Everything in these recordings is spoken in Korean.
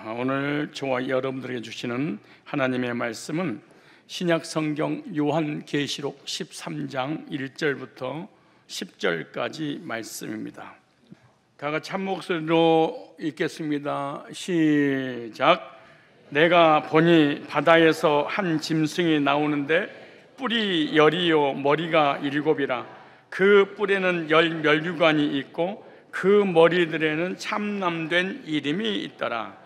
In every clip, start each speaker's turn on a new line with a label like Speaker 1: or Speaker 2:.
Speaker 1: 오늘 저와 여러분들에게 주시는 하나님의 말씀은 신약 성경 요한계시록 13장 1절부터 10절까지 말씀입니다. 다 같이 한 목소리로 읽겠습니다. 시작. 내가 보니 바다에서 한 짐승이 나오는데 뿔이 열이요 머리가 일곱이라. 그 뿔에는 열 면류관이 있고 그 머리들에는 참남된 이름이 있더라.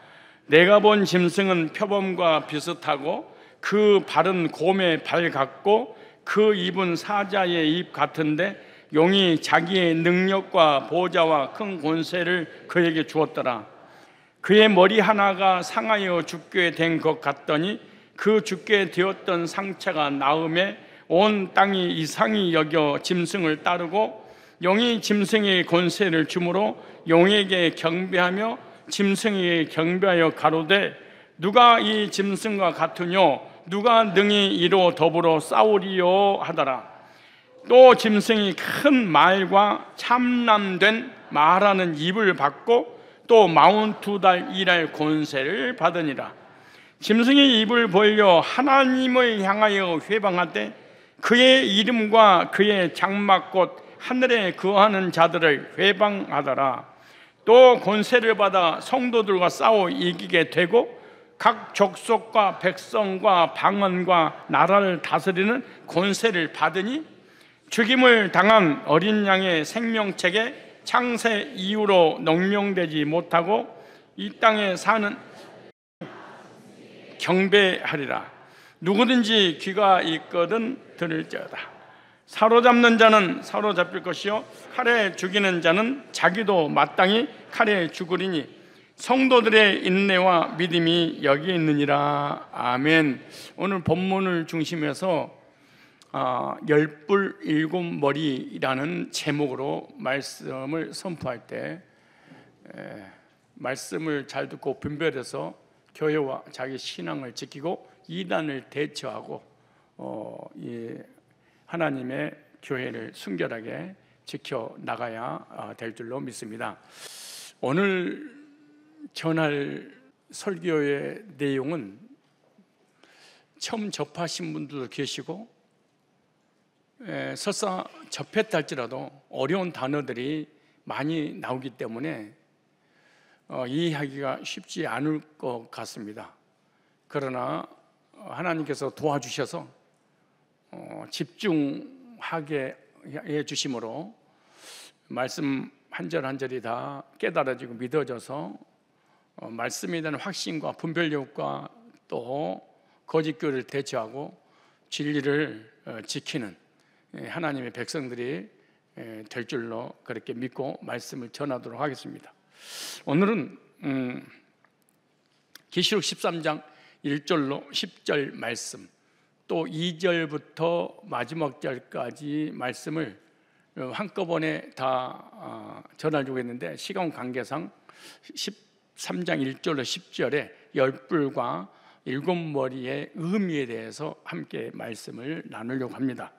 Speaker 1: 내가 본 짐승은 표범과 비슷하고 그 발은 곰의 발 같고 그 입은 사자의 입 같은데 용이 자기의 능력과 보좌와 큰 권세를 그에게 주었더라. 그의 머리 하나가 상하여 죽게 된 것 같더니 그 죽게 되었던 상처가 나음에 온 땅이 이상히 여겨 짐승을 따르고 용이 짐승의 권세를 주므로 용에게 경배하며 짐승에게 경배하여 가로되 누가 이 짐승과 같으뇨 누가 능히 이로 더불어 싸우리요 하더라. 또 짐승이 큰 말과 참남된 말하는 입을 받고 또 42달 일할 권세를 받으니라. 짐승이 입을 벌려 하나님을 향하여 회방하되 그의 이름과 그의 장막 곧 하늘에 거하는 자들을 회방하더라. 또 권세를 받아 성도들과 싸워 이기게 되고 각 족속과 백성과 방언과 나라를 다스리는 권세를 받으니 죽임을 당한 어린 양의 생명책에 창세 이후로 농명되지 못하고 이 땅에 사는 경배하리라. 누구든지 귀가 있거든 들을지어다. 사로잡는 자는 사로잡힐 것이요 칼에 죽이는 자는 자기도 마땅히 칼에 죽으리니 성도들의 인내와 믿음이 여기 있느니라. 아멘. 오늘 본문을 중심해서 열뿔 일곱 머리라는 제목으로 말씀을 선포할 때 말씀을 잘 듣고 분별해서 교회와 자기 신앙을 지키고 이단을 대처하고 하나님의 교회를 순결하게 지켜나가야 될 줄로 믿습니다. 오늘 전할 설교의 내용은 처음 접하신 분들도 계시고 설사 접했다 할지라도 어려운 단어들이 많이 나오기 때문에 이해하기가 쉽지 않을 것 같습니다. 그러나 하나님께서 도와주셔서 집중하게 해주심으로 말씀 한 절 한 절이 다 깨달아지고 믿어져서 말씀에 대한 확신과 분별력과 또 거짓교를 대처하고 진리를 지키는 하나님의 백성들이 될 줄로 그렇게 믿고 말씀을 전하도록 하겠습니다. 오늘은 계시록 13장 1절로 10절 말씀 또 2절부터 마지막 절까지 말씀을 한꺼번에 다 전하려고 했는데 시간 관계상 13장 1절로 10절에 열뿔과 일곱 머리의 의미에 대해서 함께 말씀을 나누려고 합니다.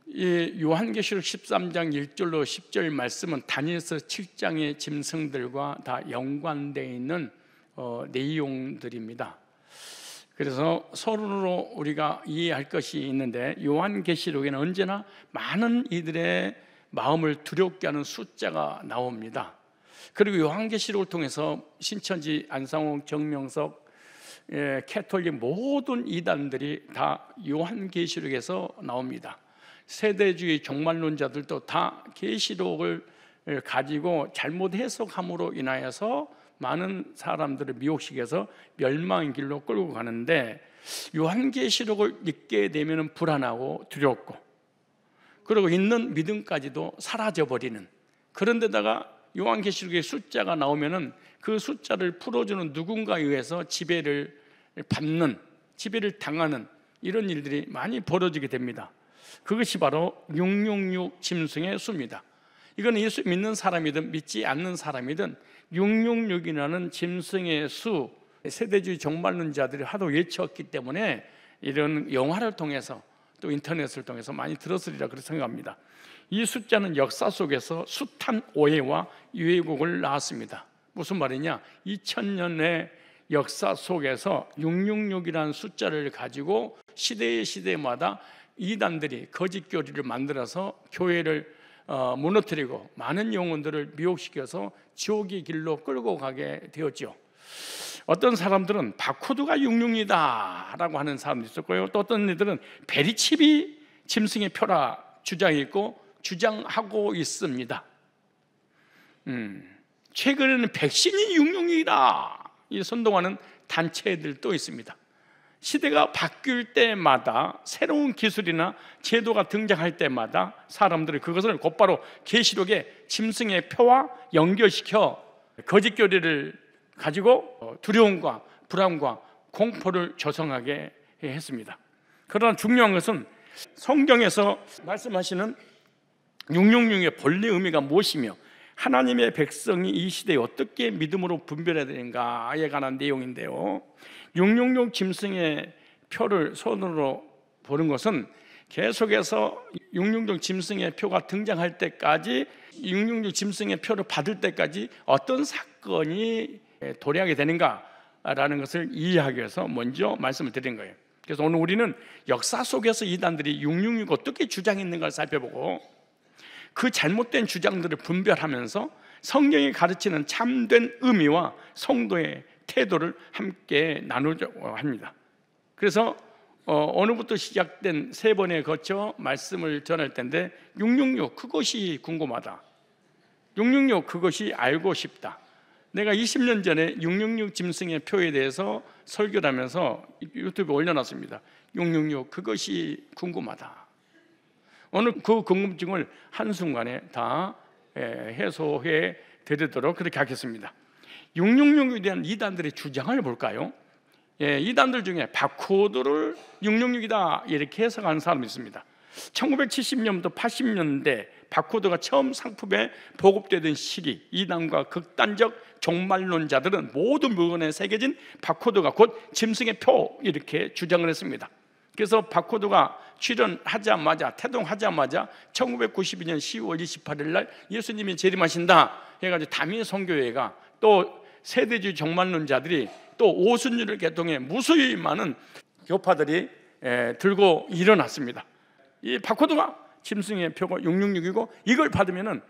Speaker 1: 이 요한계시록 13장 1절로 10절 말씀은 다니엘서 7장의 짐승들과 다 연관되어 있는 내용들입니다. 그래서 서론으로 우리가 이해할 것이 있는데 요한계시록에는 언제나 많은 이들의 마음을 두렵게 하는 숫자가 나옵니다. 그리고 요한계시록을 통해서 신천지, 안상홍, 정명석, 캐톨릭 모든 이단들이 다 요한계시록에서 나옵니다. 세대주의 종말론자들도 다 계시록을 가지고 잘못 해석함으로 인하여서 많은 사람들을 미혹시켜서 멸망의 길로 끌고 가는데 요한계시록을 읽게 되면 불안하고 두렵고 그리고 있는 믿음까지도 사라져버리는, 그런데다가 요한계시록의 숫자가 나오면 그 숫자를 풀어주는 누군가에 의해서 지배를 받는, 지배를 당하는 이런 일들이 많이 벌어지게 됩니다. 그것이 바로 666 짐승의 수입니다. 이건 예수 믿는 사람이든 믿지 않는 사람이든 666이라는 짐승의 수, 세대주의 종말론자들이 하도 외쳤기 때문에 이런 영화를 통해서 또 인터넷을 통해서 많이 들었으리라 그렇게 생각합니다. 이 숫자는 역사 속에서 숱한 오해와 유해곡을 낳았습니다. 무슨 말이냐? 2000년의 역사 속에서 666이라는 숫자를 가지고 시대마다 이단들이 거짓 교리를 만들어서 교회를 무너뜨리고 많은 영혼들을 미혹시켜서 지옥의 길로 끌고 가게 되었죠. 어떤 사람들은 바코드가 666이다 라고 하는 사람도 있었고요, 또 어떤 이들은 베리칩이 짐승의 표라 주장하고 있습니다. 최근에는 백신이 666이다 이 선동하는 단체들도 있습니다. 시대가 바뀔 때마다 새로운 기술이나 제도가 등장할 때마다 사람들이 그것을 곧바로 계시록의 짐승의 표와 연결시켜 거짓 교리를 가지고 두려움과 불안과 공포를 조성하게 했습니다. 그러나 중요한 것은 성경에서 말씀하시는 666의 본래 의미가 무엇이며 하나님의 백성이 이 시대에 어떻게 믿음으로 분별해야 되는가에 관한 내용인데요, 666 짐승의 표를 손으로 보는 것은 계속해서 666 짐승의 표가 등장할 때까지, 666 짐승의 표를 받을 때까지 어떤 사건이 도래하게 되는가라는 것을 이해하기 위해서 먼저 말씀을 드린 거예요. 그래서 오늘 우리는 역사 속에서 이단들이 666이 어떻게 주장했는가를 살펴보고 그 잘못된 주장들을 분별하면서 성경이 가르치는 참된 의미와 성도의 태도를 함께 나누려고 합니다. 그래서 오늘부터 시작된 3번에 거쳐 말씀을 전할 텐데, 666 그것이 궁금하다, 666 그것이 알고 싶다. 내가 20년 전에 666 짐승의 표에 대해서 설교를 하면서 유튜브에 올려놨습니다. 666 그것이 궁금하다. 오늘 그 궁금증을 한순간에 다 해소해 드리도록 그렇게 하겠습니다. 666에 대한 이단들의 주장을 볼까요? 이단들 중에 바코드를 666이다 이렇게 해석하는 사람이 있습니다. 1970년부터 80년대 바코드가 처음 상품에 보급되던 시기, 이단과 극단적 종말론자들은 모든 물건에 새겨진 바코드가 곧 짐승의 표 이렇게 주장을 했습니다. 그래서 바코드가 출현하자마자, 태동하자마자 1992년 10월 28일 날 예수님이 재림하신다 해가지고 다민 선교회가 또 세대주의 종말론자들이 또 오순절을 개통해 무수히 많은 교파들이 들고 일어났습니다. 이 바코드가 짐승의 표가 666이고 이걸 받으면은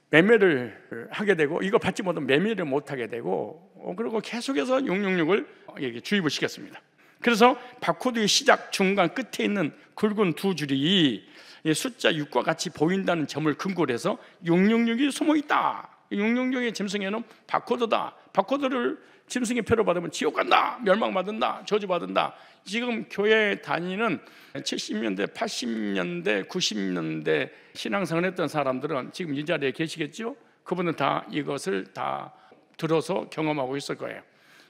Speaker 1: 매매를 하게 되고, 이걸 받지 못하면 매매를 못 하게 되고, 그리고 계속해서 666을 주입을 시켰습니다. 그래서 바코드의 시작, 중간, 끝에 있는 굵은 두 줄이 숫자 6과 같이 보인다는 점을 근거로 해서 666이 숨어있다, 666의 짐승에는 바코드다, 바코드를 짐승의 표로 받으면 지옥 간다, 멸망받는다, 저주받는다. 지금 교회 다니는 70년대, 80년대, 90년대 신앙생활 했던 사람들은 지금 이 자리에 계시겠죠? 그분은 다 이것을 다 들어서 경험하고 있을 거예요.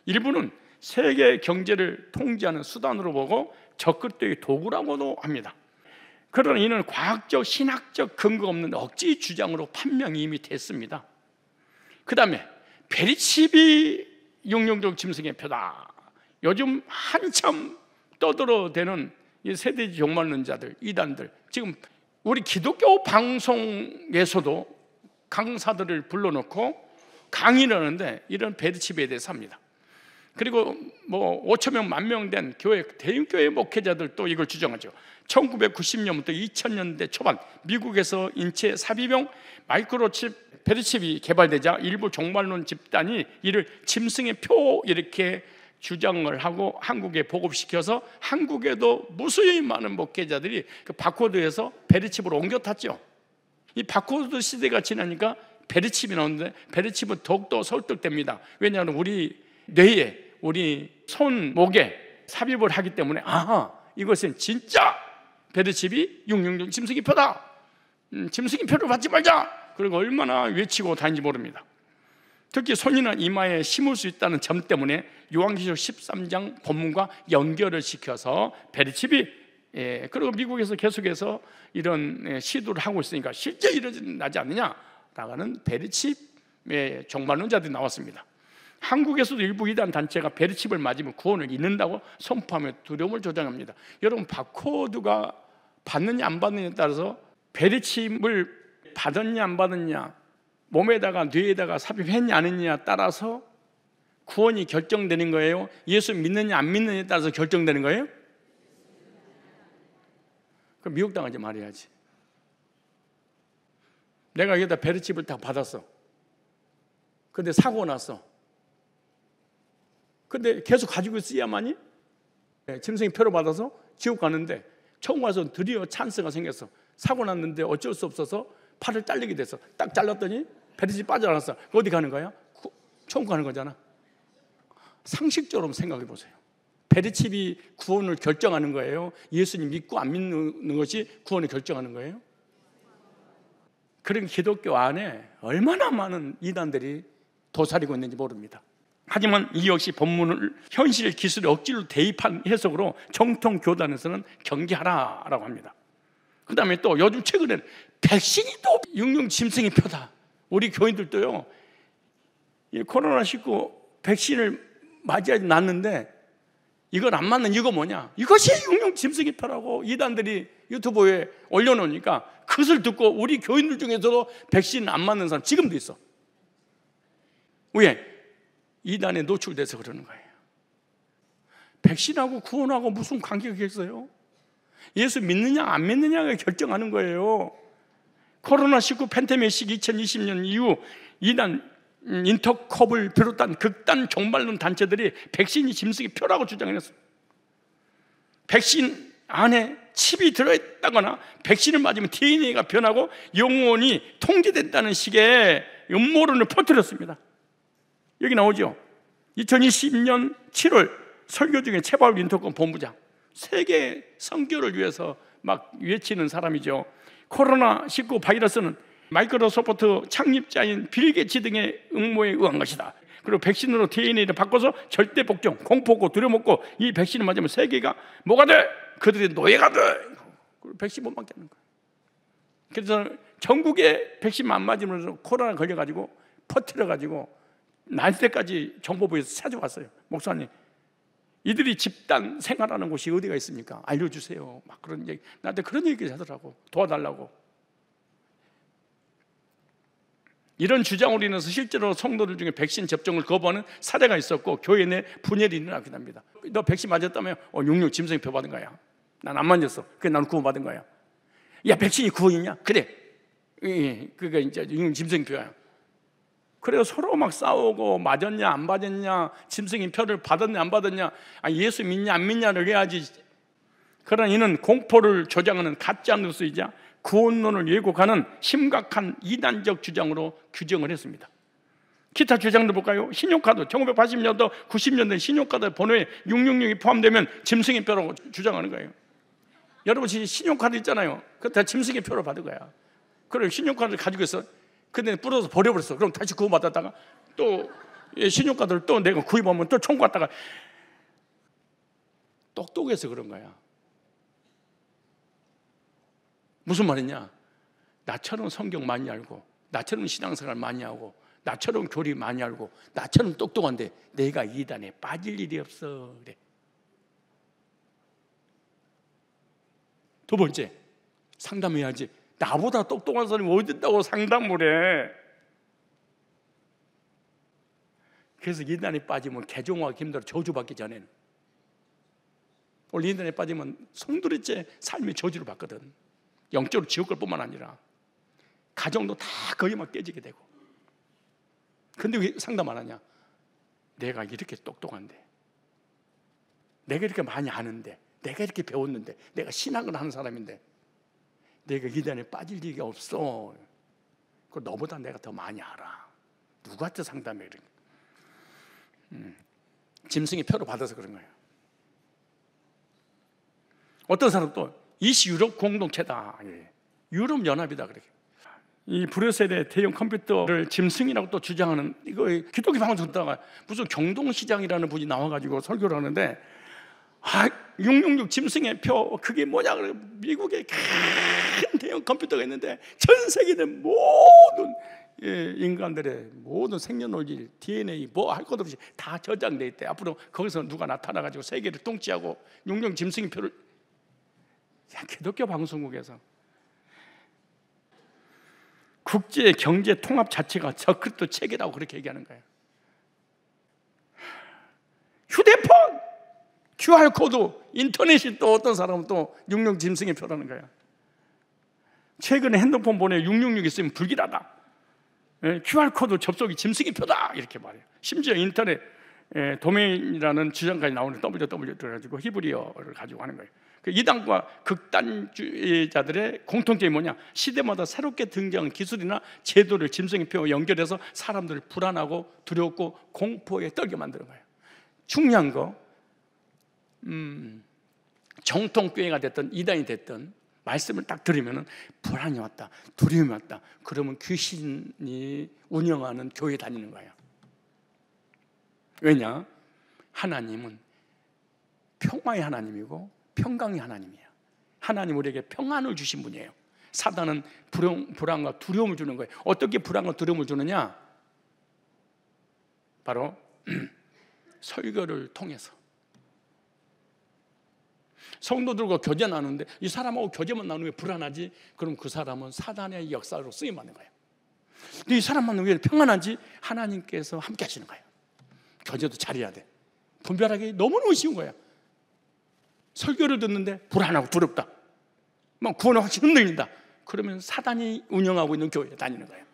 Speaker 1: 일부는 세계 경제를 통제하는 수단으로 보고 적극적인 도구라고도 합니다. 그러나 이는 과학적, 신학적 근거 없는 억지 주장으로 판명이 이미 됐습니다. 그 다음에 베리칩이 666 짐승의 표다. 요즘 한참 떠들어대는 이 세대주의 종말론자들, 이단들, 지금 우리 기독교 방송에서도 강사들을 불러놓고 강의를 하는데 이런 베리칩에 대해서 합니다. 그리고 5천 명, 10,000명 된 교회, 대형교회 목회자들도 이걸 주장하죠. 1990년부터 2000년대 초반 미국에서 인체 삽입용 마이크로칩 베리칩이 개발되자 일부 종말론 집단이 이를 짐승의 표 이렇게 주장을 하고 한국에 보급시켜서 한국에도 무수히 많은 목회자들이 그 바코드에서 베리칩으로 옮겨 탔죠. 이 바코드 시대가 지나니까 베리칩이 나오는데 베리칩은 더욱더 설득됩니다. 왜냐하면 우리 뇌에, 우리 손목에 삽입을 하기 때문에 이것은 진짜 베리칩이 666 짐승의 표다, 짐승의 표를 받지 말자, 그리고 얼마나 외치고 다니는지 모릅니다. 특히 손이나 이마에 심을 수 있다는 점 때문에 요한계시록 13장 본문과 연결을 시켜서 베리칩이 그리고 미국에서 계속해서 이런 시도를 하고 있으니까 실제 일어나지 않느냐라는 베리칩의 종말론자들이 나왔습니다. 한국에서도 일부 이단 단체가 베리칩을 맞으면 구원을 잃는다고 선포하며 두려움을 조장합니다. 여러분, 바코드가 받느냐 안 받느냐에 따라서 베리칩을 받았냐 안 받았냐 몸에다가 뇌에다가 삽입했냐 안 했느냐에 따라서 구원이 결정되는 거예요? 예수 믿느냐 안 믿느냐에 따라서 결정되는 거예요? 그럼 미혹당하지 말아야지. 내가 여기다 베르칩을 딱 받았어. 근데 사고 났어. 근데 계속 가지고 있어야만이 짐승의 표를 받아서 지옥 가는데 처음 와서 드디어 찬스가 생겼어. 사고 났는데 어쩔 수 없어서 팔을 잘리게 됐어. 딱 잘랐더니 베르칩이 빠져나갔어. 어디 가는 거야? 천국 가는 거잖아. 상식적으로 생각해 보세요. 베르칩이 구원을 결정하는 거예요? 예수님 믿고 안 믿는 것이 구원을 결정하는 거예요? 그런 기독교 안에 얼마나 많은 이단들이 도사리고 있는지 모릅니다. 하지만 이 역시 본문을 현실 기술의 억지로 대입한 해석으로 정통 교단에서는 경계하라라고 합니다. 그 다음에 또 요즘 최근에는 백신이 또 육룡 짐승의 표다. 우리 교인들도요, 이 코로나19 백신을 맞이하지 않는데 이걸 안 맞는 이유가 뭐냐? 이것이 육룡 짐승의 표라고 이단들이 유튜브에 올려놓으니까 그것을 듣고 우리 교인들 중에서도 백신 안 맞는 사람 지금도 있어. 왜? 이단에 노출돼서 그러는 거예요. 백신하고 구원하고 무슨 관계가 있어요? 예수 믿느냐 안 믿느냐가 결정하는 거예요. 코로나19 팬데믹 2020년 이후 이단 인터컵을 비롯한 극단 종말론 단체들이 백신이 짐승의 표라고 주장했어요. 백신 안에 칩이 들어있다거나 백신을 맞으면 DNA가 변하고 영혼이 통제된다는 식의 음모론을 퍼뜨렸습니다. 여기 나오죠. 2020년 7월 설교 중에 최바울 인터컵 본부장, 세계 선교를 위해서 막 외치는 사람이죠. 코로나19 바이러스는 마이크로소프트 창립자인 빌 게이츠 등의 음모에 의한 것이다. 그리고 백신으로 DNA를 바꿔서 절대 복종, 공포고 두려먹고 이 백신을 맞으면 세계가 뭐가 돼? 그들의 노예가 돼. 그리고 백신 못 맞겠는 거예요. 그래서 전국에 백신 안 맞으면서 코로나 걸려가지고 퍼뜨려가지고 날 때까지 정보부에서 찾아왔어요. 목사님, 이들이 집단 생활하는 곳이 어디가 있습니까? 알려주세요. 막 그런 얘기, 나한테 그런 얘기 하더라고. 도와달라고. 이런 주장으로 인해서 실제로 성도들 중에 백신 접종을 거부하는 사례가 있었고 교회 내 분열이 일어나기도 합니다. 너 백신 맞았다며? 육룡 짐승의 표 받은 거야. 난 안 맞았어. 그래 나는 구원 받은 거야. 야, 백신이 구원이냐? 그래. 그게 이제 육룡 짐승의 표야. 그래서 서로 막 싸우고 맞았냐 안 맞았냐, 짐승의 표를 받았냐 안 받았냐, 예수 믿냐 안 믿냐를 해야지. 그러나 이는 공포를 조장하는 가짜 뉴스이자 구원론을 왜곡하는 심각한 이단적 주장으로 규정을 했습니다. 기타 주장도 볼까요? 신용카드, 1980년도 90년대 신용카드 번호에 666이 포함되면 짐승의 표라고 주장하는 거예요. 여러분 신용카드 있잖아요. 그거 다 짐승의 표로 받은 거야. 그래 신용카드를 가지고 있어. 근데 뿌려서 버려버렸어. 그럼 다시 구원받았다가 또 신용카드를 또 내가 구입하면 또 천국 갔다가. 똑똑해서 그런 거야. 무슨 말이냐? 나처럼 성경 많이 알고, 나처럼 신앙생활 많이 하고, 나처럼 교리 많이 알고, 나처럼 똑똑한데 내가 이단에 빠질 일이 없어. 그래. 두 번째, 상담해야지. 나보다 똑똑한 사람이 어디 있다고 상담을 해. 그래서 이단에 빠지면 개종하기 힘들어. 저주받기 전에는. 원래 이단에 빠지면 성도들의 삶의 저주를 받거든. 영적으로 지옥 갈 뿐만 아니라 가정도 다 거의 막 깨지게 되고. 근데 왜 상담 안 하냐? 내가 이렇게 똑똑한데, 내가 이렇게 많이 아는데, 내가 이렇게 배웠는데, 내가 신학을 하는 사람인데 내가 이단에 빠질 리가 없어. 그 너보다 내가 더 많이 알아. 누구한테 상담해? 짐승의 표를 받아서 그런 거예요. 어떤 사람도 이시 유럽 공동체다. 유럽 연합이다 그렇게. 이 브뤼셀의 대형 컴퓨터를 짐승이라고 또 주장하는, 이거 기독교 방송 듣다가 무슨 경동시장이라는 분이 나와가지고 설교를 하는데, 666 짐승의 표, 그게 뭐냐? 미국에 큰 대형 컴퓨터가 있는데 전 세계의 모든 인간들의 모든 생년월일, DNA 뭐 할 것 없이 다 저장돼 있대. 앞으로 거기서 누가 나타나가지고 세계를 통치하고 666 짐승의 표를. 기독교 방송국에서 국제 경제 통합 자체가 저그리스도 체계라고 그렇게 얘기하는 거예요. 휴대폰, QR코드, 인터넷이 또 어떤 사람은 또 666 짐승의 표라는 거예요. 최근에 핸드폰 번호에 666 있으면 불길하다. QR코드 접속이 짐승의 표다 이렇게 말해요. 심지어 인터넷 도메인이라는 지정까지 나오는 www 들어가지고 히브리어를 가지고 하는 거예요. 그 이단과 극단주의자들의 공통점이 뭐냐? 시대마다 새롭게 등장한 기술이나 제도를 짐승의 표와 연결해서 사람들을 불안하고 두렵고 공포에 떨게 만드는 거예요. 중요한 거, 정통교회가 됐든 이단이 됐든 말씀을 딱 들으면 불안이 왔다, 두려움이 왔다, 그러면 귀신이 운영하는 교회 다니는 거예요. 왜냐? 하나님은 평화의 하나님이고 평강의 하나님이에요. 하나님 우리에게 평안을 주신 분이에요. 사단은 불안과 두려움을 주는 거예요. 어떻게 불안과 두려움을 주느냐? 바로 설교를 통해서. 성도들과 교제 나누는데 이 사람하고 교제만 나누면 불안하지? 그럼 그 사람은 사단의 역사로 쓰임받는 거예요. 근데 이 사람만 왜 평안하지? 하나님께서 함께 하시는 거예요. 교제도 잘해야 돼. 분별하기 너무너무 쉬운 거야. 설교를 듣는데 불안하고 두렵다, 막 구원의 확신이 흔들린다, 그러면 사단이 운영하고 있는 교회에 다니는 거예요.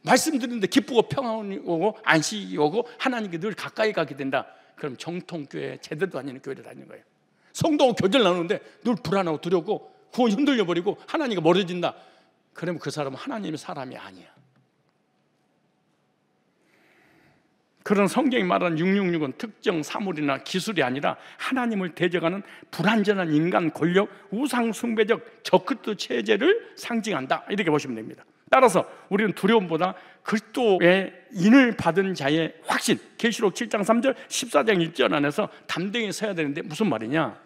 Speaker 1: 말씀 듣는데 기쁘고 평안이 오고 안식이 오고 하나님께 늘 가까이 가게 된다, 그럼 정통교회 제대로 다니는 교회를 다니는 거예요. 성도하고 교제를 나누는데 늘 불안하고 두렵고 구원이 흔들려버리고 하나님과 멀어진다, 그러면 그 사람은 하나님의 사람이 아니야. 그런 성경이 말하는 666은 특정 사물이나 기술이 아니라 하나님을 대적하는 불완전한 인간 권력, 우상 숭배적 저그리스도 체제를 상징한다, 이렇게 보시면 됩니다. 따라서 우리는 두려움보다 그리스도의 인을 받은 자의 확신, 계시록 7장 3절, 14장 1절 안에서 담대히 서야 되는데 무슨 말이냐?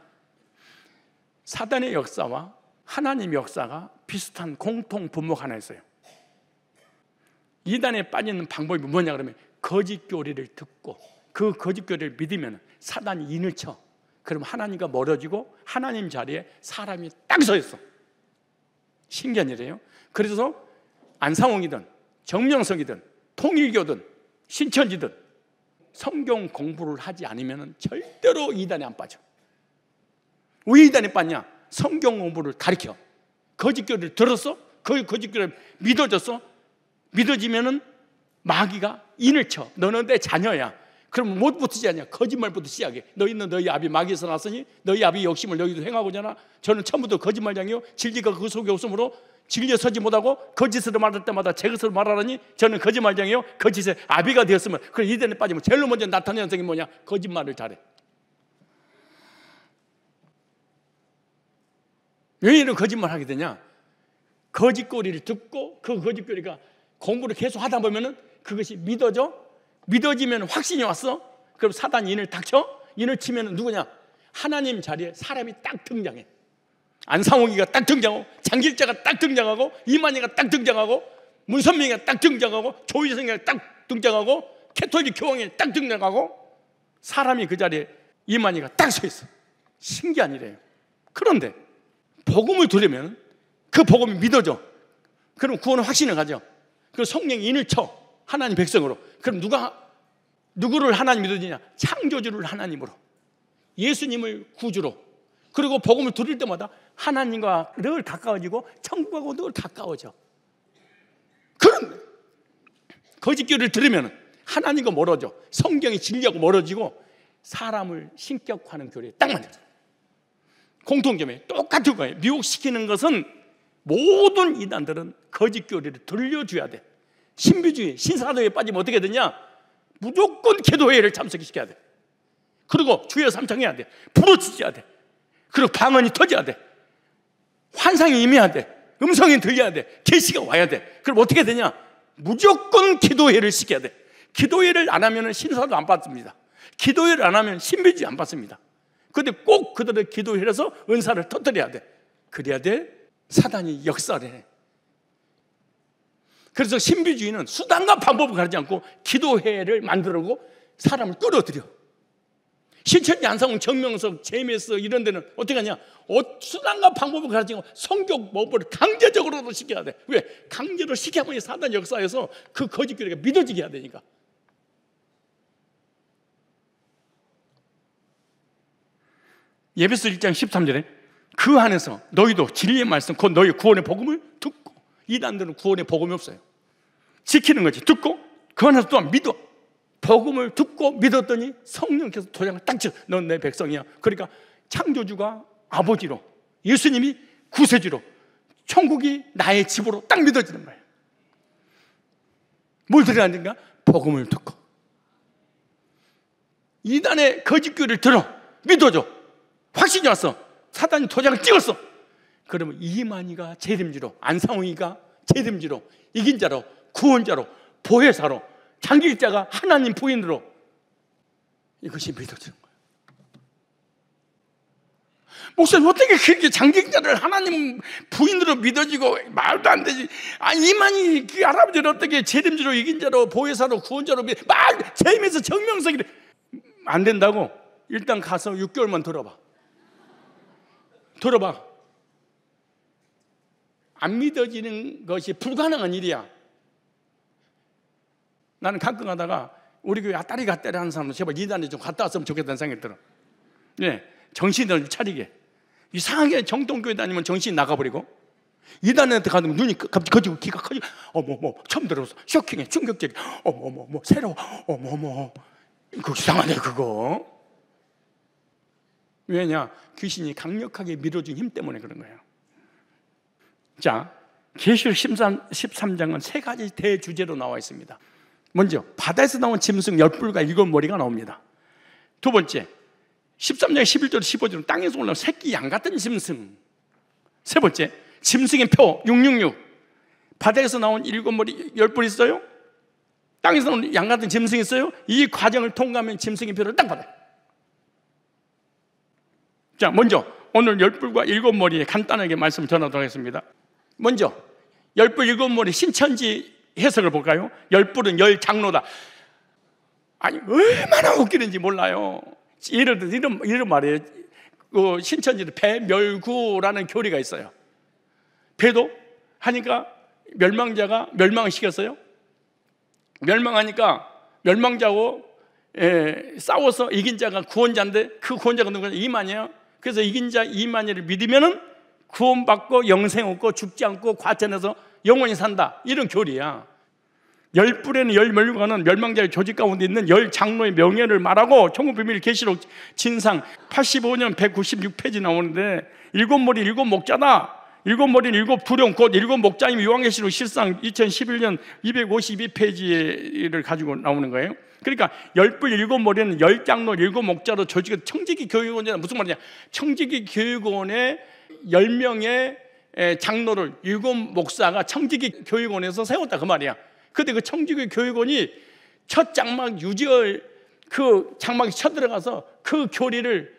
Speaker 1: 사단의 역사와 하나님의 역사가 비슷한 공통 분모가 하나 있어요. 이단에 빠지는 방법이 뭐냐 그러면 거짓 교리를 듣고 그 거짓 교리를 믿으면 사단이 인을 쳐. 그럼 하나님과 멀어지고 하나님 자리에 사람이 딱 서 있어. 신기한 일이에요. 그래서 안상홍이든 정명석이든 통일교든 신천지든 성경 공부를 하지 않으면 절대로 이단에 안 빠져. 왜 이단에 빠냐? 성경 공부를 가르쳐. 거짓 교리를 들었어? 그 거짓 교리를 믿어졌어? 믿어지면은 마귀가 인을 쳐. 너는 내 자녀야. 그럼 뭐부터 시작이냐? 거짓말부터 시작해. 너희는 너희 아비 마귀에서 났으니 너희 아비 욕심을 너희도 행하고자 하나? 저는 처음부터 거짓말장이요 진리가 그 속에 없으므로 진리에 서지 못하고 거짓으로 말할 때마다 제 것으로 말하라니 저는 거짓말장이요 거짓의 아비가 되었으면. 그럼 이단에 빠지면 제일 먼저 나타나는 현상이 뭐냐? 거짓말을 잘해. 왜 이런 거짓말 하게 되냐? 거짓거리를 듣고 그 거짓거리가 공부를 계속 하다 보면은 그것이 믿어져. 믿어지면 확신이 왔어. 그럼 사단이 인을 딱 쳐. 인을 치면 누구냐? 하나님 자리에 사람이 딱 등장해. 안상홍이가 딱 등장하고 장길자가 딱 등장하고 이만희가 딱 등장하고 문선명이가 딱 등장하고 조희성이가 딱 등장하고 캐톨릭 교황이 딱 등장하고 사람이 그 자리에 이만희가 딱 서 있어. 신기한 일이에요. 그런데 복음을 들으면 그 복음이 믿어져. 그럼 구원의 확신을 가져. 그 성령이 인을 쳐. 하나님 백성으로. 그럼 누구를 하나님 믿어지냐? 창조주를 하나님으로, 예수님을 구주로. 그리고 복음을 들을 때마다 하나님과 늘 가까워지고 천국하고 늘 가까워져. 그런데 거짓교리를 들으면 하나님과 멀어져. 성경이 진리하고 멀어지고 사람을 신격화하는 교리에 딱 맞아요. 공통점이 똑같은 거예요. 미혹시키는 것은 모든 이단들은 거짓교리를 들려줘야 돼. 신비주의, 신사도에 빠지면 어떻게 되냐? 무조건 기도회를 참석시켜야 돼. 그리고 주여 삼창해야 돼. 부르짖어야 돼. 그리고 방언이 터져야 돼. 환상이 임해야 돼. 음성이 들려야 돼. 계시가 와야 돼. 그럼 어떻게 되냐? 무조건 기도회를 시켜야 돼. 기도회를 안 하면 신사도 안 받습니다. 기도회를 안 하면 신비주의 안 받습니다. 그런데 꼭 그들의 기도회를 해서 은사를 터뜨려야 돼. 그래야 돼 사단이 역사를 해. 그래서 신비주의는 수단과 방법을 가리지 않고 기도회를 만들고 사람을 끌어들여. 신천지 안상홍 정명석 제메스 이런 데는 어떻게 하냐, 수단과 방법을 가르치고 성경 법을 강제적으로도 시켜야 돼. 왜? 강제로 시켜보니 사단 역사에서 그 거짓교리가 믿어지게 해야 되니까. 예배서 1장 13절에 그 안에서 너희도 진리의 말씀 곧 너희 구원의 복음을 듣고, 이단들은 구원의 복음이 없어요. 지키는 거지. 듣고 그 안에서 또한 믿어. 복음을 듣고 믿었더니 성령께서 도장을 딱 쳐. 넌 내 백성이야. 그러니까 창조주가 아버지로, 예수님이 구세주로, 천국이 나의 집으로 딱 믿어지는 거예요. 뭘 들어야 되는가? 복음을 듣고 이단의 거짓교리를 들어 믿어줘. 확신이 왔어. 사단이 도장을 찍었어. 그러면 이만희가 재림지로, 안상홍이가 재림지로, 이긴 자로, 구원자로, 보혜사로, 장길자가 하나님 부인으로, 이것이 믿어지는 거예요. 목사님 어떻게 그렇게 장길자를 하나님 부인으로 믿어지고, 말도 안 되지. 이만희 그 할아버지를 어떻게 재림지로, 이긴 자로, 보혜사로, 구원자로 막 재임에서 정명석이래. 안 된다고? 일단 가서 6개월만 들어봐. 안 믿어지는 것이 불가능한 일이야. 나는 가끔 가다가 우리 교회 아따리 갔다리 하는 사람은 제발 이단에 좀 갔다 왔으면 좋겠다는 생각이 들어. 예, 정신을 차리게. 이상하게 정통교회 다니면 정신이 나가버리고, 이단한테 가면 눈이 갑자기 커지고 귀가 커지고, 어머머, 처음 들어서 쇼킹해, 충격적이, 어머머, 새로워, 어머머, 그거 이상하네 그거. 왜냐? 귀신이 강력하게 밀어준 힘 때문에 그런 거예요. 자, 계시록 13장은 세 가지 대주제로 나와 있습니다. 먼저 바다에서 나온 짐승 10뿔과 7머리가 나옵니다. 두 번째, 13장 11절 15절은 땅에서 올라온 새끼 양 같은 짐승. 세 번째, 짐승의 표 666. 바다에서 나온 7머리 10뿔 있어요. 땅에서 나온 양 같은 짐승이 있어요. 이 과정을 통과하면 짐승의 표를 딱 받아요. 자, 먼저 오늘 10뿔과 7머리에 간단하게 말씀을 전하도록 하겠습니다. 먼저 10뿔 7머리 신천지 해석을 볼까요? 10뿔은 10장로다. 아니 얼마나 웃기는지 몰라요. 예를 들어 이런 말이에요. 신천지는 배멸구라는 교리가 있어요. 배도 하니까 멸망자가 멸망을 시켰어요. 멸망하니까 멸망자하고 싸워서 이긴 자가 구원자인데, 그 구원자가 누구냐? 이만희야. 그래서 이긴 자 이만희를 믿으면은 구원받고 영생 얻고 죽지 않고 과천에서 영원히 산다. 이런 교리야. 10뿔에는 10멸류관은 멸망자의 조직 가운데 있는 10장로의 명예를 말하고 천국비밀 계시록 진상 85년 196페이지 나오는데, 7머리 7목자다. 7머리는 7두령 곧 7목자임 요한계시록 실상 2011년 252페이지를 가지고 나오는 거예요. 그러니까 10뿔 7머리는 10장로 7목자로 조직은 청지기 교육원이냐. 무슨 말이냐? 청지기 교육원의 10명의 장로를 7목사가 청지기 교육원에서 세웠다 그 말이야. 근데 그 청지기 교육원이 첫 장막 유지열 그 장막에 쳐들어가서 그 교리를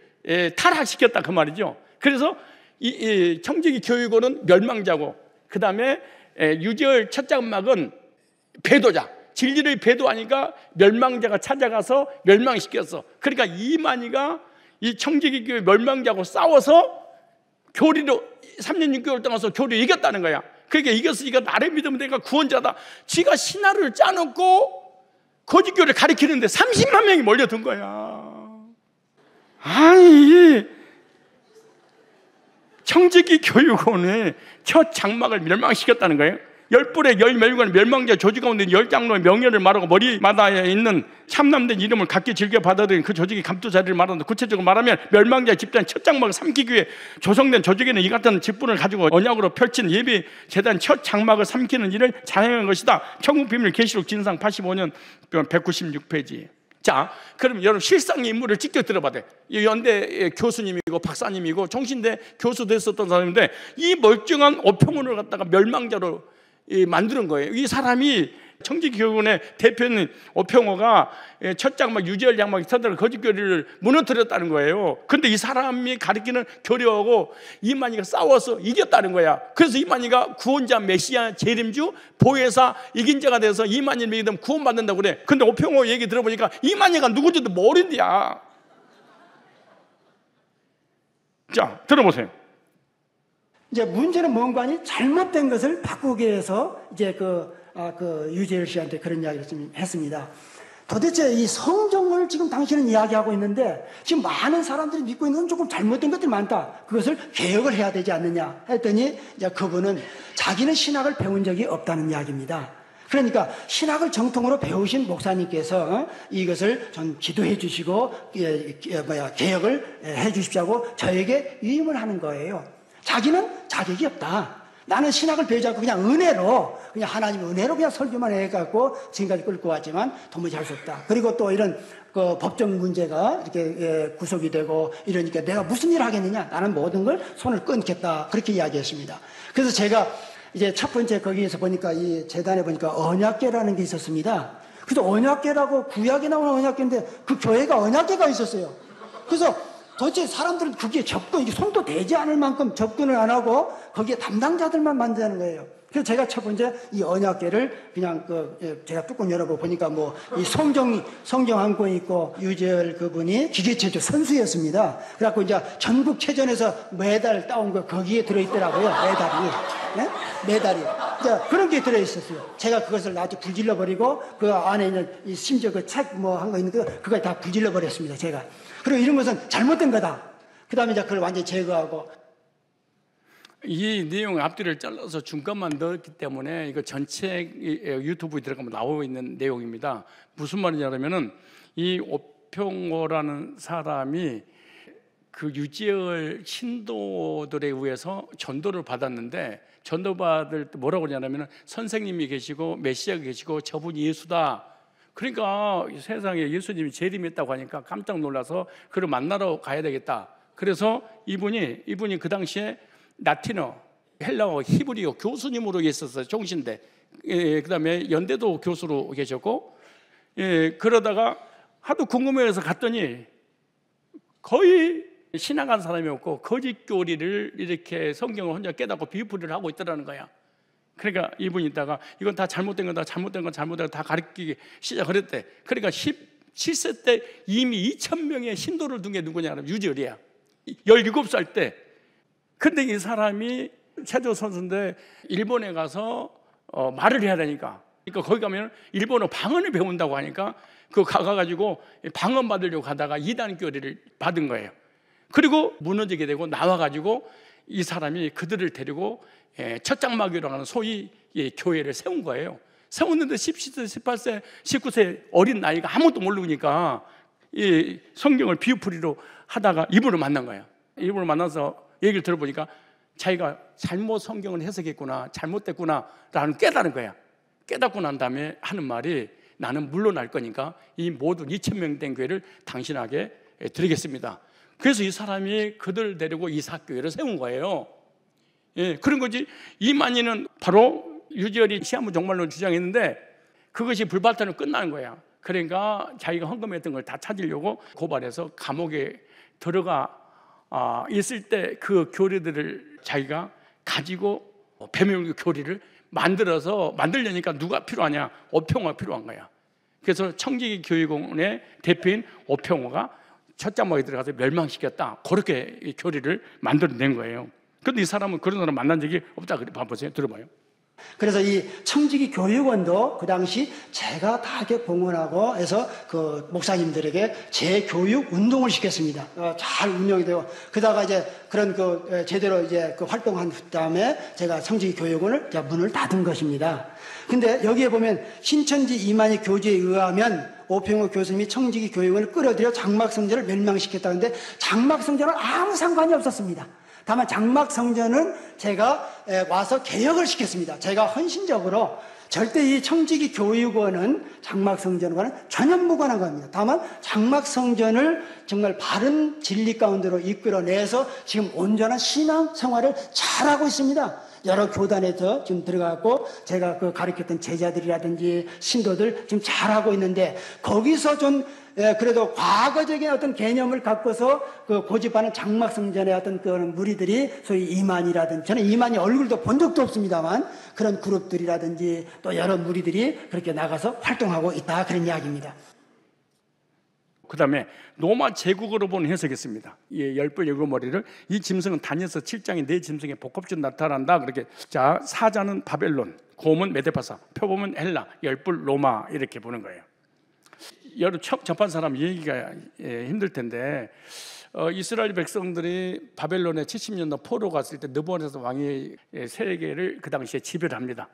Speaker 1: 타락시켰다 그 말이죠. 그래서 이 청지기 교육원은 멸망자고, 그 다음에 유지열 첫 장막은 배도자, 진리를 배도하니까 멸망자가 찾아가서 멸망시켰어. 그러니까 이만희가 이 청지기 교회 멸망자하고 싸워서 교리로 3년 6개월 동안 교리를 이겼다는 거야. 그러니까 이겼으니까 나를 믿으면 내가 구원자다. 지가 신화를 짜놓고 거짓교리를 가리키는데 30만 명이 몰려든 거야. 아니, 청지기 교육원의 첫 장막을 멸망시켰다는 거예요. 10뿔에 10멸류관 멸망자 조직 가운데 10장로의 명예를 말하고 머리마다에 있는 참남된 이름을 각기 즐겨 받아들인 그 조직의 감투 자리를 말하는데, 구체적으로 말하면 멸망자 집단 첫 장막을 삼키기 위해 조성된 조직에는 이 같은 직분을 가지고 언약으로 펼친 예비 재단 첫 장막을 삼키는 일을 자행한 것이다. 천국비밀 계시록 진상 85년 196페이지. 자, 그럼 여러분 실상의 인물을 직접 들어봐야 돼. 연대 교수님이고 박사님이고 종신대 교수도 했었던 사람인데, 이 멀쩡한 오평원을 갖다가 멸망자로 만드는 거예요. 이 사람이 청지교육원의 대표인 오평호가 첫 장막 유지열 장막에 서들어 거짓교리를 무너뜨렸다는 거예요. 그런데 이 사람이 가리키는 교리하고 이만희가 싸워서 이겼다는 거야. 그래서 이만희가 구원자, 메시아, 재림주, 보혜사, 이긴 자가 돼서 이만희를 믿으면 구원받는다고 그래. 근데 오평호 얘기 들어보니까 이만희가 누군지도 모른대야. 자, 들어보세요.
Speaker 2: 이제 문제는 뭔가 하니 잘못된 것을 바꾸기 위해서 이제 유재열 씨한테 그런 이야기를 좀 했습니다. 도대체 이 성경을 지금 당신은 이야기하고 있는데 지금 많은 사람들이 믿고 있는 건 조금 잘못된 것들이 많다. 그것을 개혁을 해야 되지 않느냐 했더니 이제 그분은 자기는 신학을 배운 적이 없다는 이야기입니다. 그러니까 신학을 정통으로 배우신 목사님께서 이것을 좀 기도해 주시고 개혁을 해 주십시오 저에게 위임을 하는 거예요. 자기는 자격이 없다. 나는 신학을 배우지 않고 그냥 은혜로, 그냥 하나님 은혜로 그냥 설교만 해갖고 지금까지 끌고 왔지만 도무지 할 수 없다. 그리고 또 이런 법정 문제가 이렇게 구속이 되고 이러니까 내가 무슨 일을 하겠느냐? 나는 모든 걸 손을 끊겠다. 그렇게 이야기했습니다. 그래서 제가 이제 첫 번째 거기에서 보니까 이 재단에 보니까 언약궤라는 게 있었습니다. 그래서 언약궤라고 구약에 나오는 언약궤인데 그 교회가 언약궤가 있었어요. 그래서 도대체 사람들은 그게 손도 대지 않을 만큼 접근을 안 하고 거기에 담당자들만 만드는 거예요. 그래서 제가 첫 번째 이 언약궤를 그냥 제가 뚜껑 열어보니까 이 성경 한 권 있고 유재열 그분이 기계체조 선수였습니다. 그래갖고 이제 전국체전에서 메달 따온 거 거기에 들어있더라고요. 메달이. 네? 메달이. 이제 그런 게 들어있었어요. 제가 그것을 아주 불질러버리고 그 안에 있는 심지어 그 책 한 거 있는 그거 다 불질러버렸습니다. 제가. 그리고 이런 것은 잘못된 거다. 그 다음에 이제 그걸 완전히 제거하고.
Speaker 1: 이 내용 앞뒤를 잘라서 중간만 넣었기 때문에 이거 전체 유튜브에 들어가면 나오고 있는 내용입니다. 무슨 말이냐면은 이 오평호라는 사람이 그 유재열 신도들에 의해서 전도를 받았는데 전도받을 때 뭐라고 그러냐면은 선생님이 계시고 메시아가 계시고 저분이 예수다. 그러니까 세상에 예수님이 재림했다고 하니까 깜짝 놀라서 그를 만나러 가야 되겠다. 그래서 이분이 그 당시에 라틴어, 헬라어, 히브리어 교수님으로 있었어요. 종신대. 그다음에 연대도 교수로 계셨고, 그러다가 하도 궁금해서 갔더니 거의 신앙한 사람이 없고 거짓 교리를 이렇게 성경을 혼자 깨닫고 비유풀이를 하고 있더라는 거야. 그러니까 이분이 있다가 이건 다 잘못된 거다, 잘못된 건 잘못된 거 다 가르치기 시작을 했대. 그러니까 17세 때 이미 2,000명의 신도를 둔 게 누구냐면 유재열이야. 17살 때. 근데 이 사람이 체조 선수인데 일본에 가서 말을 해야 되니까. 그러니까 거기 가면 일본어 방언을 배운다고 하니까 그 가가지고 방언 받으려고 가다가 이단 교리를 받은 거예요. 그리고 무너지게 되고 나와가지고 이 사람이 그들을 데리고 첫 장막이라고 하는 소위 교회를 세운 거예요. 세웠는데 17세, 18세, 19세 어린 나이가 아무것도 모르니까 이 성경을 비유풀이로 하다가 이분을 만난 거예요. 이분을 만나서 얘기를 들어보니까 자기가 잘못 성경을 해석했구나, 잘못됐구나 라는 깨달은 거야. 깨닫고 난 다음에 하는 말이 나는 물러날 거니까 이 모든 2,000명 된 교회를 당신에게 드리겠습니다. 그래서 이 사람이 그들 데리고 이삭교회를 세운 거예요. 그런 거지. 이만희는 바로 유재열이 시한부 종말론 주장했는데 그것이 불발전으로 끝나는 거야. 그러니까 자기가 헌금했던 걸 다 찾으려고 고발해서 감옥에 들어가 있을 때 그 교리들을 자기가 가지고 배명교 교리를 만들려니까 누가 필요하냐? 오평호가 필요한 거야. 그래서 청지기 교육원의 대표인 오평호가 첫 장막에 들어가서 멸망시켰다. 그렇게 이 교리를 만들어낸 거예요. 그런데 이 사람은 그런 사람 만난 적이 없다. 그래 봐보세요. 들어봐요.
Speaker 2: 그래서 이 청지기 교육원도 그 당시 제가 다 이렇게 봉헌하고 해서 그 목사님들에게 재교육 운동을 시켰습니다. 잘 운영이 되고 그러다가 이제 그런 제대로 이제 활동한 다음에 제가 청지기 교육원을 문을 닫은 것입니다. 근데 여기에 보면 신천지 이만희 교주에 의하면 오평호 교수님이 청지기 교육원을 끌어들여 장막성전을 멸망시켰다는데 장막성전은 아무 상관이 없었습니다. 다만 장막성전은 제가 와서 개혁을 시켰습니다. 제가 헌신적으로 절대 이 청지기 교육원은 장막성전과는 전혀 무관한 겁니다. 다만 장막성전을 정말 바른 진리 가운데로 이끌어내서 지금 온전한 신앙 생활을 잘하고 있습니다. 여러 교단에서 지금 들어가고 제가 가르쳤던 제자들이라든지 신도들 지금 잘하고 있는데 거기서 좀 그래도 과거적인 어떤 개념을 갖고서 고집하는 장막성전의 어떤 그런 무리들이 소위 이만이라든지 저는 이만희 얼굴도 본 적도 없습니다만 그런 그룹들이라든지 또 여러 무리들이 그렇게 나가서 활동하고 있다 그런 이야기입니다.
Speaker 1: 그 다음에 로마 제국으로 보는 해석이 있습니다. 이 열불 일곱 머리를 이 짐승은 다니엘서 7장에 네 짐승의 복합적으로 나타난다. 그렇게 자 사자는 바벨론, 곰은 메데파사, 표범은 헬라, 열불 로마 이렇게 보는 거예요. 여러분 처음 접한 사람 얘기가 힘들 텐데 이스라엘 백성들이 바벨론에 70년 포로 갔을 때 느부갓네살 왕이 세계를 그 당시에 지배를 합니다.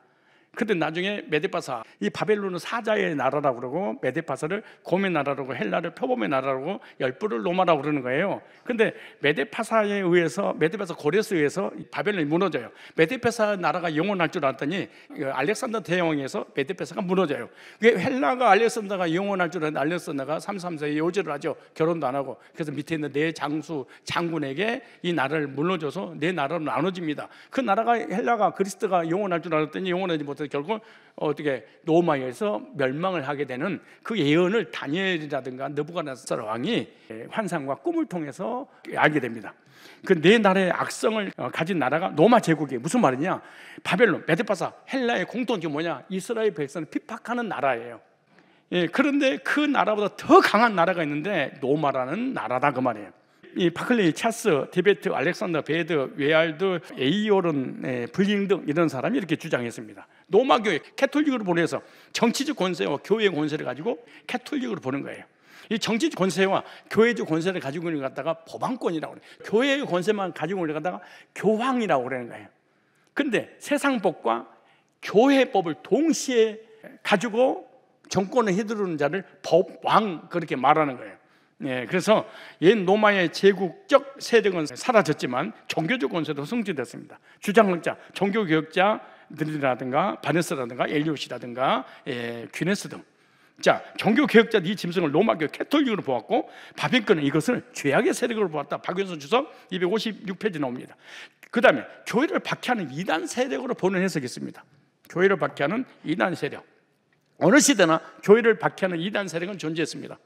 Speaker 1: 근데 나중에 메데파사, 이 바벨론은 사자의 나라라고 그러고 메데파사를 곰의 나라라고, 헬라를 표범의 나라라고, 열불을 로마라고 그러는 거예요. 근데 메데파사에 의해서, 메데파사 고레스에 의해서 바벨론이 무너져요. 메데파사 나라가 영원할 줄 알았더니 알렉산더 대왕에 의해서 메데파사가 무너져요. 헬라가 알렉산더가 영원할 줄 알았는데 알렉산더가 33세에 요절을 하죠. 결혼도 안 하고. 그래서 밑에 있는 네 장수 장군에게 이 나라를 물려줘서 네 나라로 나눠집니다. 그 나라가 헬라가 그리스도가 영원할 줄 알았더니 영원하지 못해서 결국 어떻게 로마에서 멸망을 하게 되는 그 예언을 다니엘이라든가 느부갓네살 왕이 환상과 꿈을 통해서 알게 됩니다. 그 네 나라의 악성을 가진 나라가 로마 제국이에요. 무슨 말이냐? 바벨론, 메데파사, 헬라의 공통점이 뭐냐? 이스라엘 백성을 핍박하는 나라예요. 그런데 그 나라보다 더 강한 나라가 있는데 로마라는 나라다 그 말이에요. 이 바클레이, 차스, 디베트, 알렉산더, 베드, 웨알드, 에이오른, 블링 등 이런 사람이 이렇게 주장했습니다. 로마 교회, 캐톨릭으로 보내서 정치적 권세와 교회의 권세를 가지고 캐톨릭으로 보는 거예요. 이 정치적 권세와 교회적 권세를 가지고 있는 것 갖다가 법왕권이라고 그래요. 교회의 권세만 가지고 있는 것 갖다가 교황이라고 그러는 거예요. 근데 세상법과 교회법을 동시에 가지고 정권을 휘두르는 자를 법왕 그렇게 말하는 거예요. 그래서 옛 로마의 제국적 세력은 사라졌지만 종교적 권세도 성취됐습니다. 주장학자, 종교개혁자들이라든가 바네스라든가 엘리엇이라든가 퀴네스 등, 자 종교개혁자들 이 짐승을 로마교 캐톨릭으로 보았고 바빌론은 이것을 죄악의 세력으로 보았다. 박윤선 주석 256페이지 나옵니다. 그 다음에 교회를 박해하는 이단 세력으로 보는 해석이 있습니다. 교회를 박해하는 이단 세력, 어느 시대나 교회를 박해하는 이단 세력은 존재했습니다.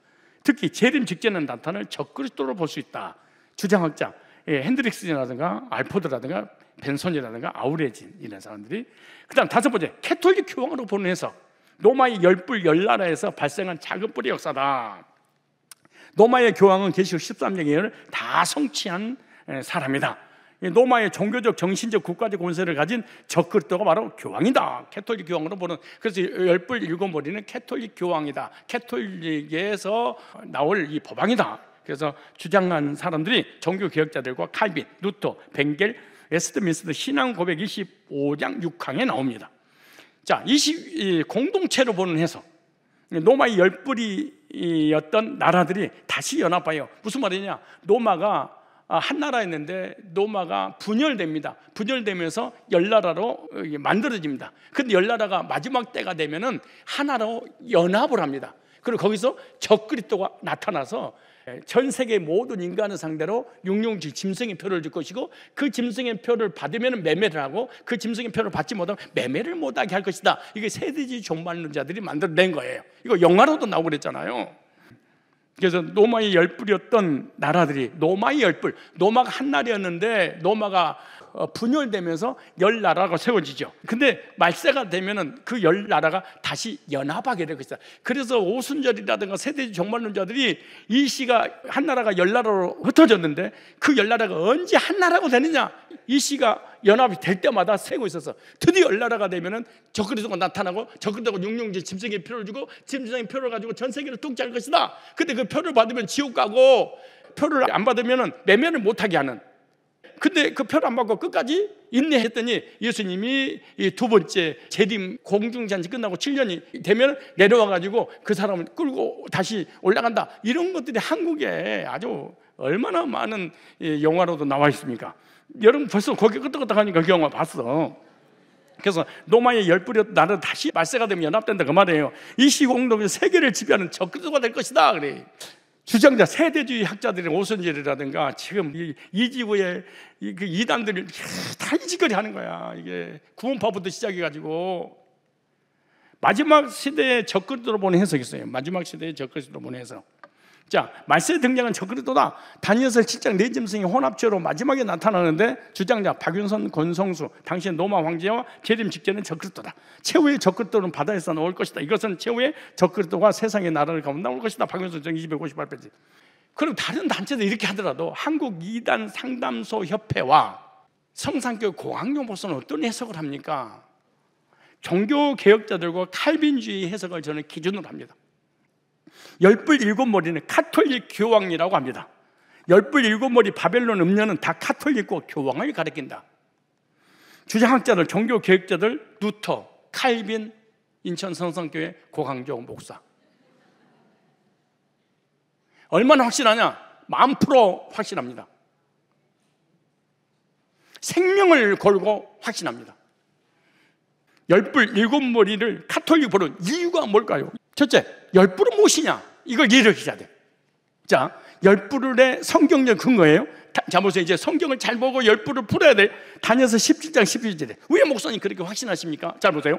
Speaker 1: 특히 재림 직전에 나타날 적그리스도로 볼 수 있다. 주장학자 핸드릭스라든가 알포드라든가 벤손이라든가 아우레진 이런 사람들이. 그 다음 다섯 번째, 캐톨릭 교황으로 보는 해석. 로마의 열불 열나라에서 발생한 작은 뿌리 역사다. 로마의 교황은 계시록 13장의 예언을 다 성취한 사람이다. 로마의 종교적, 정신적, 국가적 권세를 가진 적그리스도가 바로 교황이다. 캐톨릭 교황으로 보는. 그래서 열불 일곱 머리는 캐톨릭 교황이다. 캐톨릭에서 나올 이 법왕이다. 그래서 주장한 사람들이 종교개혁자들과 칼빈, 루터, 벵겔, 웨스트민스터 신앙 고백 25장 6항에 나옵니다. 자, 공동체로 보는 해석. 로마의 열불이었던 나라들이 다시 연합하여, 무슨 말이냐? 로마가 한 나라였는데 로마가 분열됩니다. 분열되면서 열나라로 만들어집니다. 근데 열나라가 마지막 때가 되면은 하나로 연합을 합니다. 그리고 거기서 적그리스도가 나타나서 전 세계 모든 인간을 상대로 육룡지 짐승의 표를 줄 것이고, 그 짐승의 표를 받으면 매매를 하고, 그 짐승의 표를 받지 못하면 매매를 못하게 할 것이다. 이게 세대주의 종말론자들이 만들어낸 거예요. 이거 영화로도 나오고 그랬잖아요. 그래서 로마의 열불이었던 나라들이, 로마의 열불, 로마가 한 나라였는데 로마가 분열되면서 열 나라가 세워지죠. 근데 말세가 되면은 그 열 나라가 다시 연합하게 될 것이다. 그래서 오순절이라든가 세대주의 종말론자들이 이 시가 한 나라가 열 나라로 흩어졌는데 그 열 나라가 언제 한 나라가 되느냐, 이 시가 연합이 될 때마다 세고 있어서 드디어 열 나라가 되면은 적그리스도가 나타나고, 적그리스도가 육룡지 짐승의 표를 주고 짐승의 표를 가지고 전 세계를 통치할 것이다. 근데 그 표를 받으면 지옥 가고, 표를 안 받으면은 매매를 못하게 하는. 근데 그 표를 안 받고 끝까지 인내했더니 예수님이 이 두 번째 재림 공중잔치 끝나고 7년이 되면 내려와가지고 그 사람을 끌고 다시 올라간다. 이런 것들이 한국에 아주 얼마나 많은 영화로도 나와 있습니까? 여러분 벌써 거기 끄떡끄떡하니까 그 영화 봤어. 그래서 로마의 열불이었던 나라는 다시 말세가 되면 연합된다 그 말이에요. 이 시공동에 세계를 지배하는 적그리스도가 될 것이다 그래. 주장자 세대주의 학자들이 오순절이라든가 지금 이 지구의 그 이단들이 다 이짓거리 하는 거야. 이게 구원파부터 시작해가지고 마지막 시대의 적그리스도로 보는 해석이 있어요. 마지막 시대의 적그리스도로 보는 해석. 자, 말세에 등장한 저 그리스도다. 다니엘서 7장 네 짐승이 혼합체로 마지막에 나타나는데 주장자 박윤선, 권성수, 당시의 로마 황제와 재림 직전의 저 그리스도다. 최후의 저 그리스도는 바다에서 나올 것이다. 이것은 최후의 저 그리스도가 세상의 나라를 가면 나올 것이다. 박윤선 정 258페이지. 그리고 다른 단체도 이렇게 하더라도 한국 이단 상담소 협회와 성산교회 고학령 목사는 어떤 해석을 합니까? 종교 개혁자들과 칼빈주의 해석을 저는 기준으로 합니다. 열불 일곱 머리는 카톨릭 교황이라고 합니다. 열불 일곱 머리 바벨론 음녀는 다 카톨릭과 교황을 가리킨다. 주장학자들, 종교 개혁자들, 루터, 칼빈, 인천 성산교회 고강조 목사. 얼마나 확실하냐? 1000% 확실합니다. 생명을 걸고 확신합니다. 열불 일곱 머리를 카톨릭 부른 이유가 뭘까요? 첫째, 열불은 무엇이냐? 이걸 이해를 해야 돼. 자, 열불의 성경적 근거예요. 자, 보세요. 이제 성경을 잘 보고 열불을 풀어야 돼. 다니엘서 17장 11절에. 왜 목사님 그렇게 확신하십니까? 잘 보세요.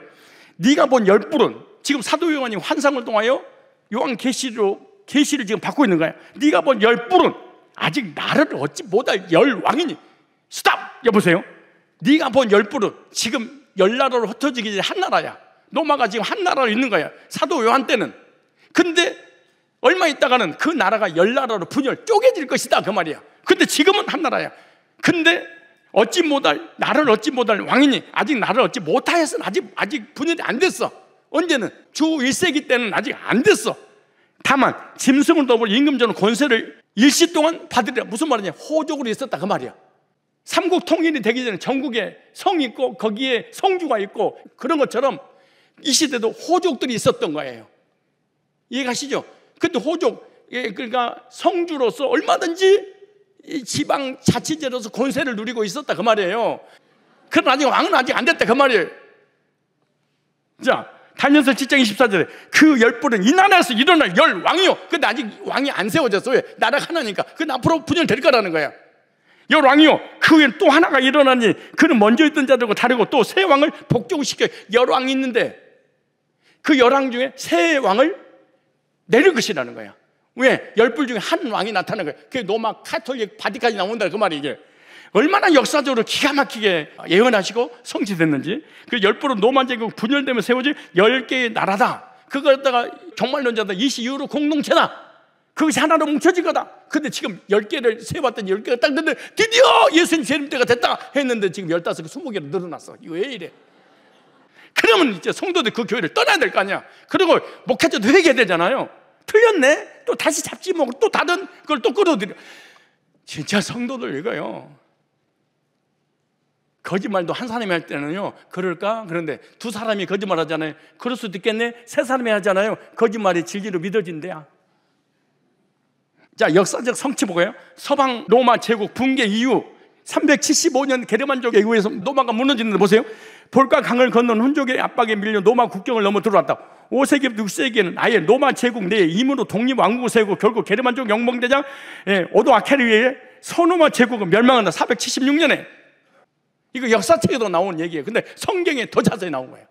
Speaker 1: 네가 본 열불은 지금 사도 요한이 환상을 통하여 요한 계시를 지금 받고 있는 거야. 네가 본 열불은 아직 나를 얻지 못할 열왕이니. 스탑! 여보세요. 네가 본 열불은 지금 열나라로 흩어지기 전에 한 나라야. 로마가 지금 한 나라로 있는 거야. 사도 요한 때는. 근데 얼마 있다가는 그 나라가 열나라로 분열 쪼개질 것이다 그 말이야. 근데 지금은 한 나라야. 근데 나를 얻지 못할 왕이니 아직 나를 얻지 못하였으나 아직 분열이 안 됐어. 언제는 주 1세기 때는 아직 안 됐어. 다만 짐승을 넘을 임금전은 권세를 일시 동안 받으리라. 무슨 말이냐? 호족으로 있었다 그 말이야. 삼국 통일이 되기 전에 전국에 성이 있고 거기에 성주가 있고 그런 것처럼 이 시대도 호족들이 있었던 거예요. 이해가시죠? 근데 호족, 그러니까 성주로서 얼마든지 지방 자치제로서 권세를 누리고 있었다 그 말이에요. 그러나 아직 왕은 아직 안 됐다 그 말이에요. 자, 다니엘서 7장 24절에 그 열불은 이 나라에서 일어날 열왕이요. 근데 아직 왕이 안 세워졌어. 왜? 나라가 하나니까. 그건 앞으로 분열될 거라는 거야. 열왕이요. 그 후에 또 하나가 일어나니 그는 먼저 있던 자들과 다르고 또 새 왕을 복종시켜. 열왕이 있는데 그 열왕 중에 새 왕을 내릴 것이라는 거야. 왜? 열불 중에 한 왕이 나타나는 거야. 그게 로마 카톨릭 바티칸이 나온다 그 말이 이게. 얼마나 역사적으로 기가 막히게 예언하시고 성취됐는지. 그 열불은 로마 제국 분열되면 세워질 10개의 나라다. 그걸 갖다가 종말론자다. 이 시 이후로 공동체다. 그것이 하나로 뭉쳐진 거다. 근데 지금 10개를 세워봤더니 10개가 딱 됐는데 드디어 예수님 재림 때가 됐다 했는데 지금 15개, 20개로 늘어났어. 이거 왜 이래? 그러면 이제 성도들 그 교회를 떠나야 될 거 아니야. 그리고 목회자도 회개해야 되잖아요. 틀렸네? 또 다시 잡지 뭐 또 다른 걸 또 끌어들여. 진짜 성도들 이거요. 거짓말도 한 사람이 할 때는요 그럴까? 그런데 두 사람이 거짓말 하잖아요. 그럴 수도 있겠네. 세 사람이 하잖아요. 거짓말이 진리로 믿어진대야. 자, 역사적 성취 보고요. 서방 로마 제국 붕괴 이후 375년 게르만족에 의해서 로마가 무너지는데 보세요. 볼과 강을 건넌 훈족의 압박에 밀려 로마 국경을 넘어 들어왔다. 5세기부터 6세기에는 아예 로마 제국 내에 임으로 독립왕국을 세우고 결국 게르만족 영봉대장 오도아케르에 의해 서로마 제국은 멸망한다. 476년에. 이거 역사책에도 나온 얘기예요. 근데 성경에 더 자세히 나온 거예요.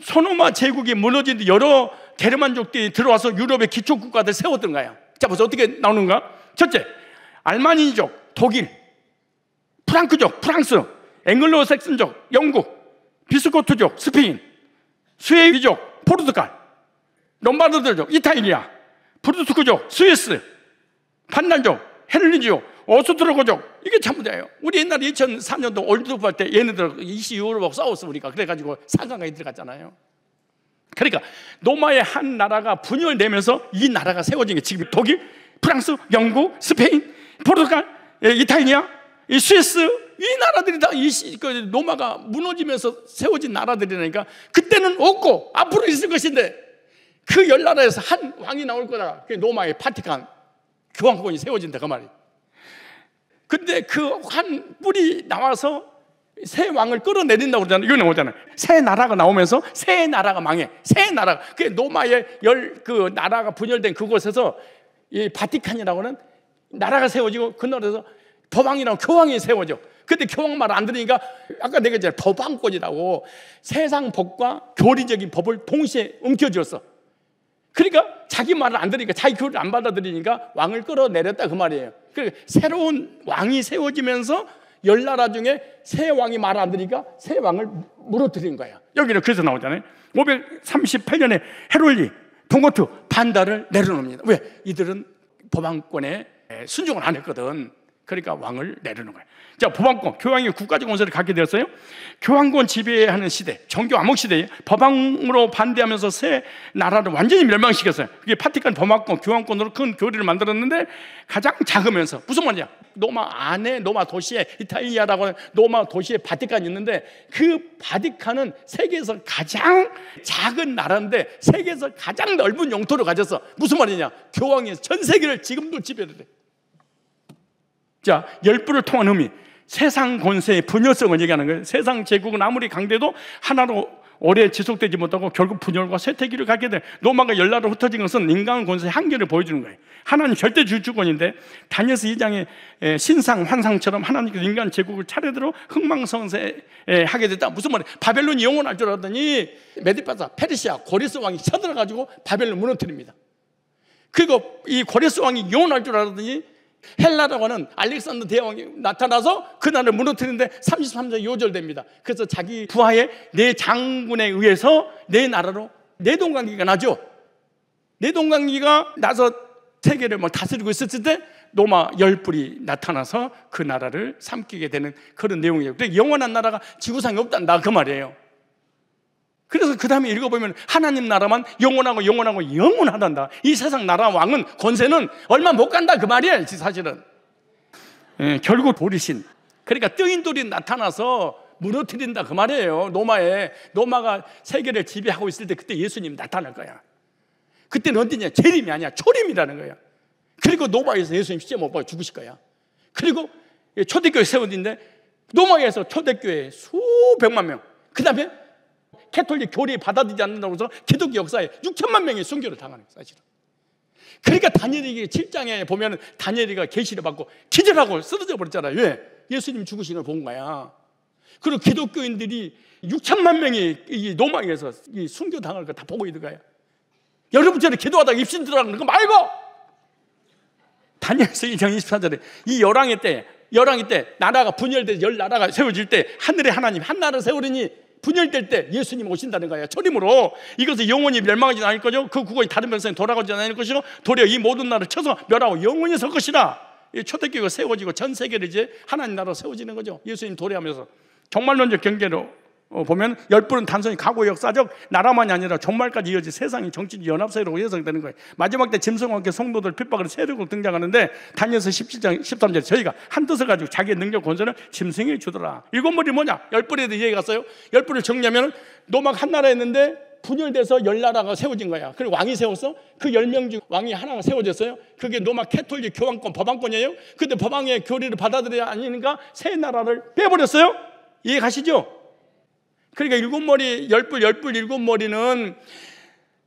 Speaker 1: 서로마 제국이 무너진 뒤 여러 게르만족들이 들어와서 유럽의 기초국가들 세웠던 거예요. 자, 벌써 어떻게 나오는가? 첫째, 알마니족, 독일, 프랑크족, 프랑스, 앵글로색슨족, 영국, 비스코트족, 스페인, 스웨이족, 포르투갈, 롬바르드족, 이탈리아, 프루투크족, 스위스, 판단족, 헬리족, 오스트로고족. 이게 전부 다예요. 우리 옛날에 2004년도 월드컵 할 때 얘네들 이시 유럽하고 싸웠어 우리가. 그래가지고 4강까지 들어갔잖아요. 그러니까 로마의 한 나라가 분열되면서 이 나라가 세워진 게 지금 독일, 프랑스, 영국, 스페인, 포르투갈, 이탈리아, 이 스위스, 이 나라들이 다 로마가 무너지면서 세워진 나라들이니까 그때는 없고 앞으로 있을 것인데 그 열 나라에서 한 왕이 나올 거다. 그게 로마의 바티칸 교황권이 세워진다 그 말이에요. 근데 그 한 뿔이 나와서 새 왕을 끌어내린다고 그러잖아요. 이거 나오잖아요. 새 나라가 나오면서 새 나라가 망해. 새 나라. 그게 로마의 그 나라가 분열된 그곳에서 이 바티칸이라고는 나라가 세워지고 그 나라에서 법왕이라고 교황이 세워져. 근데 교황 말 안 들으니까 아까 내가 이제 법왕권이라고 세상 법과 교리적인 법을 동시에 움켜쥐었어. 그러니까 자기 말을 안 들으니까, 자기 교리를 안 받아들이니까 왕을 끌어내렸다 그 말이에요. 그러니까 새로운 왕이 세워지면서 열 나라 중에 새 왕이 말 안 들으니까 새 왕을 무너뜨린 거야. 여기는 그래서 나오잖아요. 538년에 헤롤리 동고트 반다를 내려놓습니다. 왜? 이들은 법왕권에 순종을 안 했거든. 그러니까 왕을 내려놓은 거예요. 자, 법왕권, 교황이 국가적 권세를 갖게 되었어요. 교황권 지배하는 시대, 정교 암흑 시대에 법왕으로 반대하면서 새 나라를 완전히 멸망시켰어요. 그게 파티칸 법왕권, 교황권으로 큰 교리를 만들었는데 가장 작으면서, 무슨 말이냐? 로마 안에, 로마 도시에, 이탈리아라고 하는 로마 도시에 바티칸이 있는데 그 바티칸은 세계에서 가장 작은 나라인데 세계에서 가장 넓은 영토를 가졌어. 무슨 말이냐? 교황이 전 세계를 지금도 지배를 해. 자, 열부를 통한 의미, 세상 권세의 분열성을 얘기하는 거예요. 세상 제국은 아무리 강대도 하나로 오래 지속되지 못하고 결국 분열과 쇠퇴기를 갖게 돼. 로마가 열나라로 흩어진 것은 인간 권세의 한계를 보여주는 거예요. 하나님 절대 주권인데 다니엘서 2장의 신상 환상처럼 하나님께서 인간 제국을 차례대로 흥망성쇠하게 됐다. 무슨 말이에요? 바벨론이 영원할 줄 알았더니 메디파사, 페르시아, 고레스 왕이 쳐들어가지고 바벨론 무너뜨립니다. 그리고 이 고레스 왕이 영원할 줄 알았더니 헬라라고 하는 알렉산더 대왕이 나타나서 그 나라를 무너뜨리는데 33장 요절됩니다. 그래서 자기 부하의 네 장군에 의해서 네 나라로 내동강기가 나죠. 내동강기가 나서 세계를 막 다스리고 있었을 때 로마 열불이 나타나서 그 나라를 삼키게 되는 그런 내용이에요. 영원한 나라가 지구상에 없단다 그 말이에요. 그래서 그 다음에 읽어보면 하나님 나라만 영원하고 영원하고 영원하단다. 이 세상 나라 왕은 권세는 얼마 못 간다 그 말이에요 사실은. 결국 돌이신, 그러니까 뜨인돌이 나타나서 무너뜨린다 그 말이에요. 로마가 세계를 지배하고 있을 때 그때 예수님이 나타날 거야. 그때는 어디냐? 재림이 아니야, 초림이라는 거야. 그리고 로마에서 예수님 십자가 못 박아 죽으실 거야. 그리고 초대교회 세워진데 로마에서 초대교회 수백만 명, 그 다음에 캐톨릭 교리 받아들이지 않는다고 해서 기독교 역사에 6천만 명이 순교를 당하는 거예요 사실은. 그러니까 다니엘이 7장에 보면 다니엘이가 계시를 받고 기절하고 쓰러져 버렸잖아요. 왜? 예수님 죽으신 걸 본 거야. 그리고 기독교인들이 6천만 명이 이 로마에서 이 순교 당할 거 다 보고 있는 거야. 여러분처럼 기도하다가 입신 들어가는 거 말고, 다니엘서 2장 24절에 이 열왕의 때 나라가 분열돼서 열 나라가 세워질 때 하늘의 하나님 한 나라를 세우리니 분열될 때 예수님 오신다는 거예요. 초림으로 이것은 영원히 멸망하지 않을 거죠. 그 국원이 다른 백성이 돌아가지 않을 것이고 도리어 이 모든 나라를 쳐서 멸하고 영원히 설 것이라. 이 초대교회가 세워지고 전 세계를 이제 하나님 나라로 세워지는 거죠. 예수님 도래하면서. 종말론적 경계로 보면 열불은 단순히 과거 역사적 나라만이 아니라 종말까지 이어진 세상이 정치적 연합세로 예상되는 거예요. 마지막 때 짐승과 함께 성도들 핍박을 세력으로 등장하는데 다니엘서 17장 13절에 저희가 한 뜻을 가지고 자기의 능력 권세를 짐승에게 주더라. 일곱 머리 뭐냐? 열불에 대해 얘기가 갔어요. 열불을 정리하면 로마가 한 나라였는데 분열돼서 열 나라가 세워진 거야. 그리고 왕이 세웠어. 그 10명 중 왕이 하나가 세워졌어요. 그게 로마 캐톨릭 교황권 법왕권이에요. 근데 법왕의 교리를 받아들여야 아니니까 새 나라를 빼버렸어요. 이해 가시죠? 그러니까 일곱 머리, 열불 일곱 머리는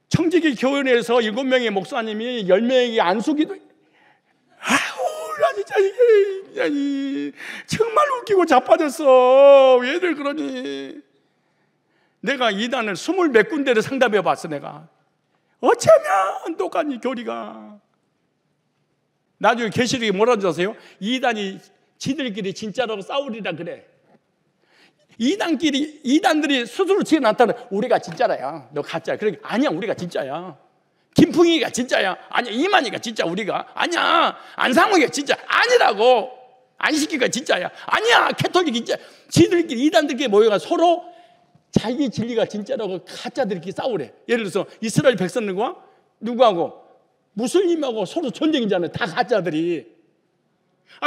Speaker 1: 청지기 교회에서 7명의 목사님이 10명에게 안수기도, 나 진짜 이게 정말 웃기고 자빠졌어. 왜들 그러니? 내가 이단을 20몇 군데를 상담해 봤어. 내가 어쩌면 똑같니 교리가. 나중에 계시록이 뭐라고 하세요? 이단이 지들끼리 진짜라고 싸우리라 그래. 이단들이 스스로 지어 나타나. 우리가 진짜라야, 너 가짜야. 그러니까 아니야, 우리가 진짜야. 김풍이가 진짜야. 아니야, 이만희가 진짜. 우리가 아니야. 안상호가 진짜 아니라고. 안식기가 진짜야. 아니야, 캐톨릭이 진짜. 지들끼리 이단들끼리 모여가 서로 자기 진리가 진짜라고 가짜들끼리 싸우래. 예를 들어서 이스라엘 백성들과 누구하고 무슬림하고 서로 전쟁이잖아요. 다 가짜들이.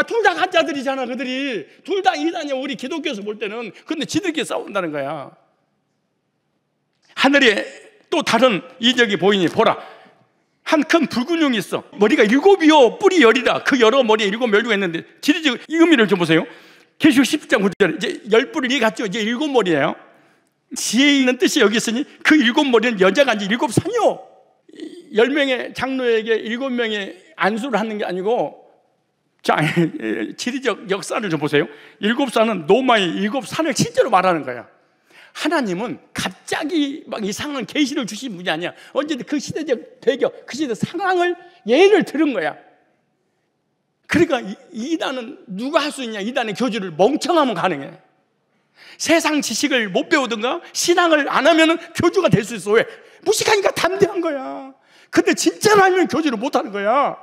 Speaker 1: 둘 다 가짜들이잖아. 그들이 둘 다 이단이야. 우리 기독교에서 볼 때는. 근데 지들끼리 싸운다는 거야. 하늘에 또 다른 이적이 보이니 보라, 한 큰 불균형이 있어. 머리가 7이요 뿔이 10이라. 그 여러 머리에 7멸류가 있는데 지리적 이 의미를 좀 보세요. 계시록 10장 9절에 이제 10뿔을 얘기했죠. 이제 7머리예요. 지혜 있는 뜻이 여기 있으니 그 7머리는 여자가 아니지 7산이요 10명의 장로에게 7명의 안수를 하는 게 아니고, 자, 지리적 역사를 좀 보세요. 7산은 로마의 7산을 실제로 말하는 거야. 하나님은 갑자기 막 이상한 계시를 주신 분이 아니야. 언제든 그 시대적 배경, 그 시대 상황을 예를 들은 거야. 그러니까 이단은 누가 할 수 있냐? 이단의 교주를 멍청하면 가능해. 세상 지식을 못 배우든가 신앙을 안 하면 교주가 될 수 있어. 왜? 무식하니까 담대한 거야. 근데 진짜로 알면 교주를 못 하는 거야.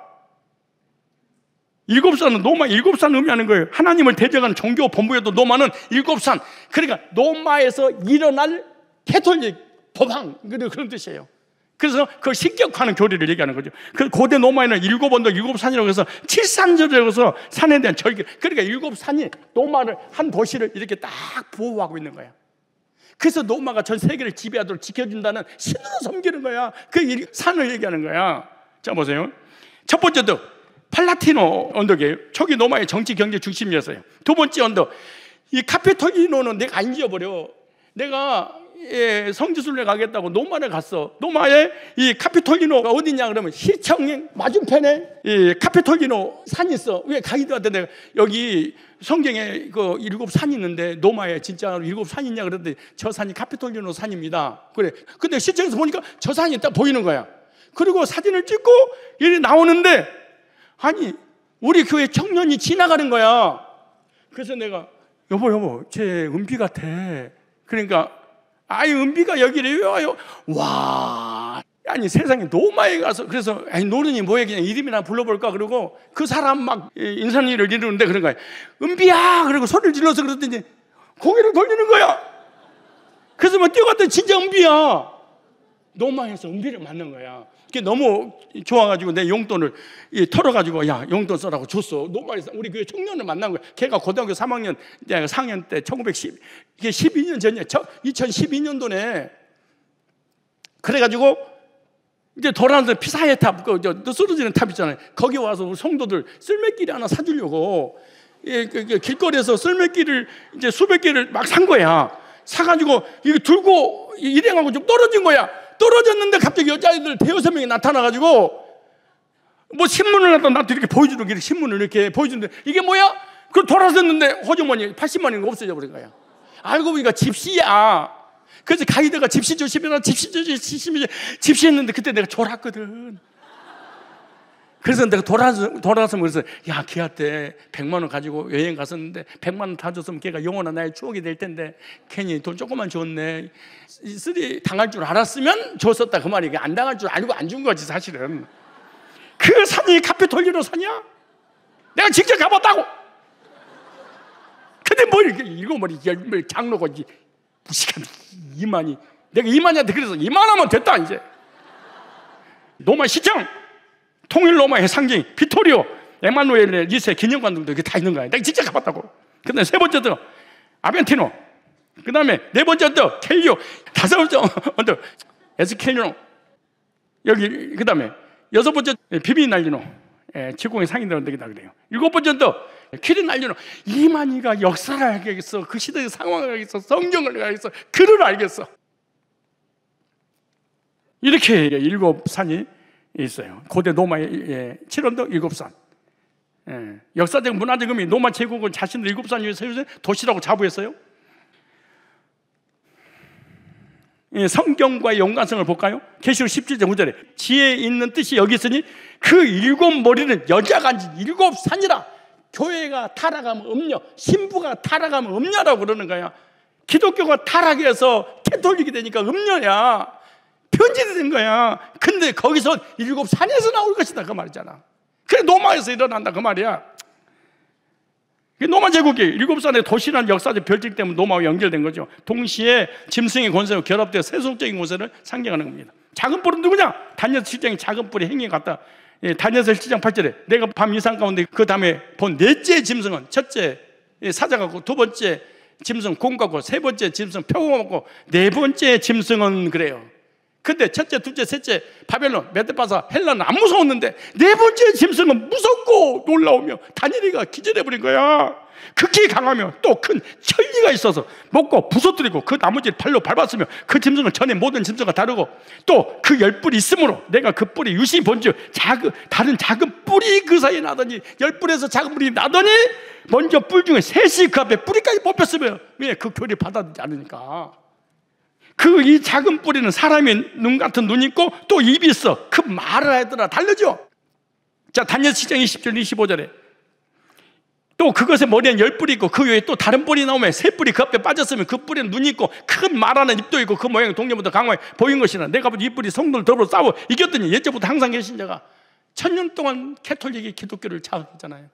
Speaker 1: 일곱산은 노마, 일곱산 의미하는 거예요. 하나님을 대적하는 종교 본부에도 노마는 일곱산. 그러니까 노마에서 일어날 캐톨릭 법황, 그런 뜻이에요. 그래서 그걸 신격화하는 교리를 얘기하는 거죠. 그 고대 노마에는 일곱 언덕, 일곱 산이라고 해서 칠산절이라고 해서 산에 대한 절기. 그러니까 일곱 산이 노마를, 한 도시를 이렇게 딱 보호하고 있는 거야. 그래서 노마가 전 세계를 지배하도록 지켜준다는 신으로 섬기는 거야. 그 산을 얘기하는 거야. 자, 보세요. 첫 번째도 팔라티노 언덕이에요. 초기 노마의 정치 경제 중심이었어요. 두 번째 언덕, 이 카피톨리노는 내가 안 지어버려. 내가 성지순례 가겠다고 노마를 갔어. 노마에 이 카피톨리노가 어디냐 그러면 시청 맞은편에 이 카피톨리노 산이 있어. 왜 가이드한테 내가 여기 성경에 그 일곱 산이 있는데 노마에 진짜 일곱 산이 있냐 그랬더니 저 산이 카피톨리노 산입니다. 그래. 근데 시청에서 보니까 저 산이 딱 보이는 거야. 그리고 사진을 찍고 이리 나오는데 아니 우리 교회 청년이 지나가는 거야. 그래서 내가 여보 쟤 은비 같아. 그러니까 아이 은비가 여기를 왜 와요? 와, 아니 세상에 노마에 가서 그래서 아니 노는이 뭐야 그냥 이름이나 불러볼까 그러고 그 사람 막 인산일을 이루는데 그런 거야. 은비야 그러고 소리를 질러서 그랬더니 고개를 돌리는 거야. 그래서 막 뛰어갔더니 진짜 은비야. 노마에서 은비를 만난 거야. 그게 너무 좋아가지고 내 용돈을 털어가지고 야 용돈 써라고 줬어. 노마에서 우리 교회 청년을 만난 거야. 걔가 고등학교 3학년 4학년 때 1910 이게 12년 전이야. 2012년도네. 그래가지고 이제 돌아오면서 피사의 탑, 그 쓰러지는 탑 있잖아요. 거기 와서 우리 성도들 쓸매끼리 하나 사주려고 길거리에서 쓸매끼를 이제 수백 개를 막 산 거야. 사가지고 이거 들고 일행하고 좀 떨어진 거야. 떨어졌는데 갑자기 여자애들 대여섯 명이 나타나가지고 뭐 신문을 갖다 나한테 이렇게 보여주는 게 신문을 이렇게 보여주는데 이게 뭐야? 그걸 돌아섰는데 호주머니 80만 원이 없어져 버린 거야. 알고 보니까 집시야. 그래서 가이드가 집시 조심해라, 집시 조심해, 집시했는데 그때 내가 졸았거든. 그래서 내가 돌아서 그래서 야 걔한테 100만 원 가지고 여행 갔었는데 100만 원 다 줬으면 걔가 영원한 나의 추억이 될 텐데 괜히 돈 조금만 줬네. 쓰리 당할 줄 알았으면 줬었다 그 말이야. 안 당할 줄 알고 안 준 거지 사실은. 그 산이 카피톨리노 산이야? 내가 직접 가봤다고. 근데 뭐 이렇게 일곱머리 열머리 장로가 무식한 이만희. 내가 이만희한테 그래서 이만하면 됐다 이제. 노마 시청 통일 로마의 상징 비토리오, 에마누엘레, 리세 기념관들도 이게 다 있는 거야. 내가 직접 가봤다고. 그다음에 세 번째도 아벤티노. 그다음에 네 번째도 켈리오. 다섯 번째 언덕 에스켈리노. 여기 그다음에 여섯 번째 비비날리노. 지공의 상인들 언덕이다 그래요. 일곱 번째도 퀴리날리노. 이만희가 역사를 알겠어. 그 시대의 상황을 알겠어. 성경을 알겠어. 글을 알겠어. 이렇게 일곱 산이 있어요. 고대 노마의 7언덕 일곱 산. 역사적 문화적 의미, 노마 제국은 자신들 일곱 산 위에 세우는 도시라고 자부했어요. 성경과의 연관성을 볼까요? 계시록 17장 9절에 지혜 있는 뜻이 여기 있으니 그 일곱 머리는 여자가 앉은 일곱 산이라. 교회가 타락하면 음녀, 신부가 타락하면 음녀라고 그러는 거야. 기독교가 타락해서 캐톨릭이 되니까 음녀야. 편집이 된 거야. 근데 거기서 일곱 산에서 나올 것이다 그 말이잖아. 그래 노마에서 일어난다 그 말이야. 노마 제국이 일곱 산의 도시라는 역사적 별칭 때문에 노마와 연결된 거죠. 동시에 짐승의 권세와 결합되어 세속적인 권세를 상징하는 겁니다. 작은 뿔은 누구냐? 다니엘 7장의 작은 뿔이 행위에 같다. 다니엘 7장 8절에 내가 밤 이상 가운데 그 다음에 본 넷째 짐승은 첫째 사자같고 두 번째 짐승 곰같고 세 번째 짐승 표범같고 네 번째 짐승은 그래요. 근데 첫째, 둘째, 셋째 바벨론, 메데파사, 헬라는 안 무서웠는데 네 번째 짐승은 무섭고 놀라우며 다니엘이가 기절해버린 거야. 극히 강하며 또 큰 천리가 있어서 먹고 부서뜨리고 그 나머지를 발로 밟았으며 그 짐승은 전에 모든 짐승과 다르고 또 그 열 뿔이 있으므로 내가 그 뿔이 유시 본즉 다른 작은 뿔이 그 사이에 나더니 열 뿔에서 작은 뿔이 나더니 먼저 뿔 중에 셋이 그 앞에 뿌리까지 뽑혔으며 왜 그 교리 받아들이지 않으니까. 이 작은 뿌리는 사람의 눈 같은 눈이 있고 또 입이 있어. 그 말을 하더라. 달라져. 자, 다니엘 7장 20절 25절에 또 그것의 머리엔 10뿔이 있고 그 위에 또 다른 뿔이 나오면 3뿔이 그 앞에 빠졌으면 그 뿔에는 눈이 있고 큰 말하는 입도 있고 그 모양이 동료보다 강하게 보인 것이라. 내가 보니 이 뿔이 성도를 더불어 싸워 이겼더니 예전부터 항상 계신 자가 1000년 동안 캐톨릭이 기독교를 장악했잖아요.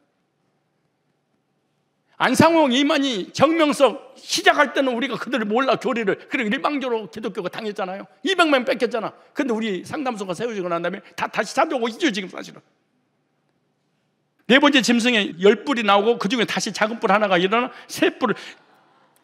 Speaker 1: 안상홍, 이만희, 정명석 시작할 때는 우리가 그들을 몰라 교리를. 그리고 일방적으로 기독교가 당했잖아요. 200명 뺏겼잖아. 근데 우리 상담소가 세워지고 난 다음에 다시 찾아오고 있죠 지금 사실은. 네 번째 짐승에 10뿔이 나오고 그 중에 다시 작은 뿔 하나가 일어나 3뿔을,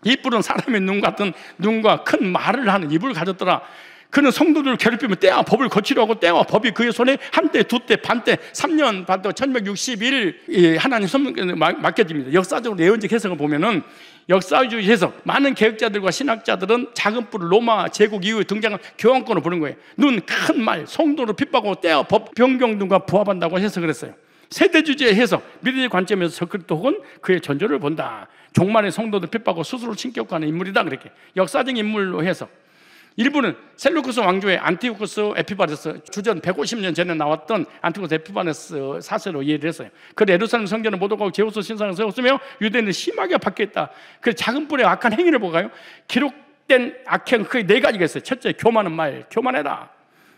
Speaker 1: 이 뿔은 사람의 눈 같은 눈과 큰 말을 하는 입을 가졌더라. 그는 성도들을 괴롭히면 때와 법을 거치려 하고 때와 법이 그의 손에 한때, 두때, 반때, 3년, 반때, 1160일 하나님 손에 맡겨집니다. 역사적으로 예언적 해석을 보면은 역사주의 해석, 많은 개혁자들과 신학자들은 작은 뿔을 로마 제국 이후에 등장한 교황권을 보는 거예요. 눈, 큰 말, 성도를 핍박하고 때와 법, 변경등과 부합한다고 해석을 했어요. 세대주제의 해석, 미래의 관점에서 서크리스도 혹은 그의 전조를 본다. 종말의 성도들 핍박하고 스스로 신격화하는 인물이다. 그렇게 역사적 인물로 해석. 일부는 셀루쿠스 왕조의 안티오쿠스 에피바네스, 주전 150년 전에 나왔던 안티오쿠스 에피바네스 사세로 이해를 했어요. 그래 예루살렘 성전을 못 오고 제우스 신상을 세웠으며 유대인은 심하게 바뀌었다. 그래 작은 뿔의 악한 행위를 볼까요? 기록된 악행 크게 4가지가 있어요. 첫째, 교만한 말, 교만해라.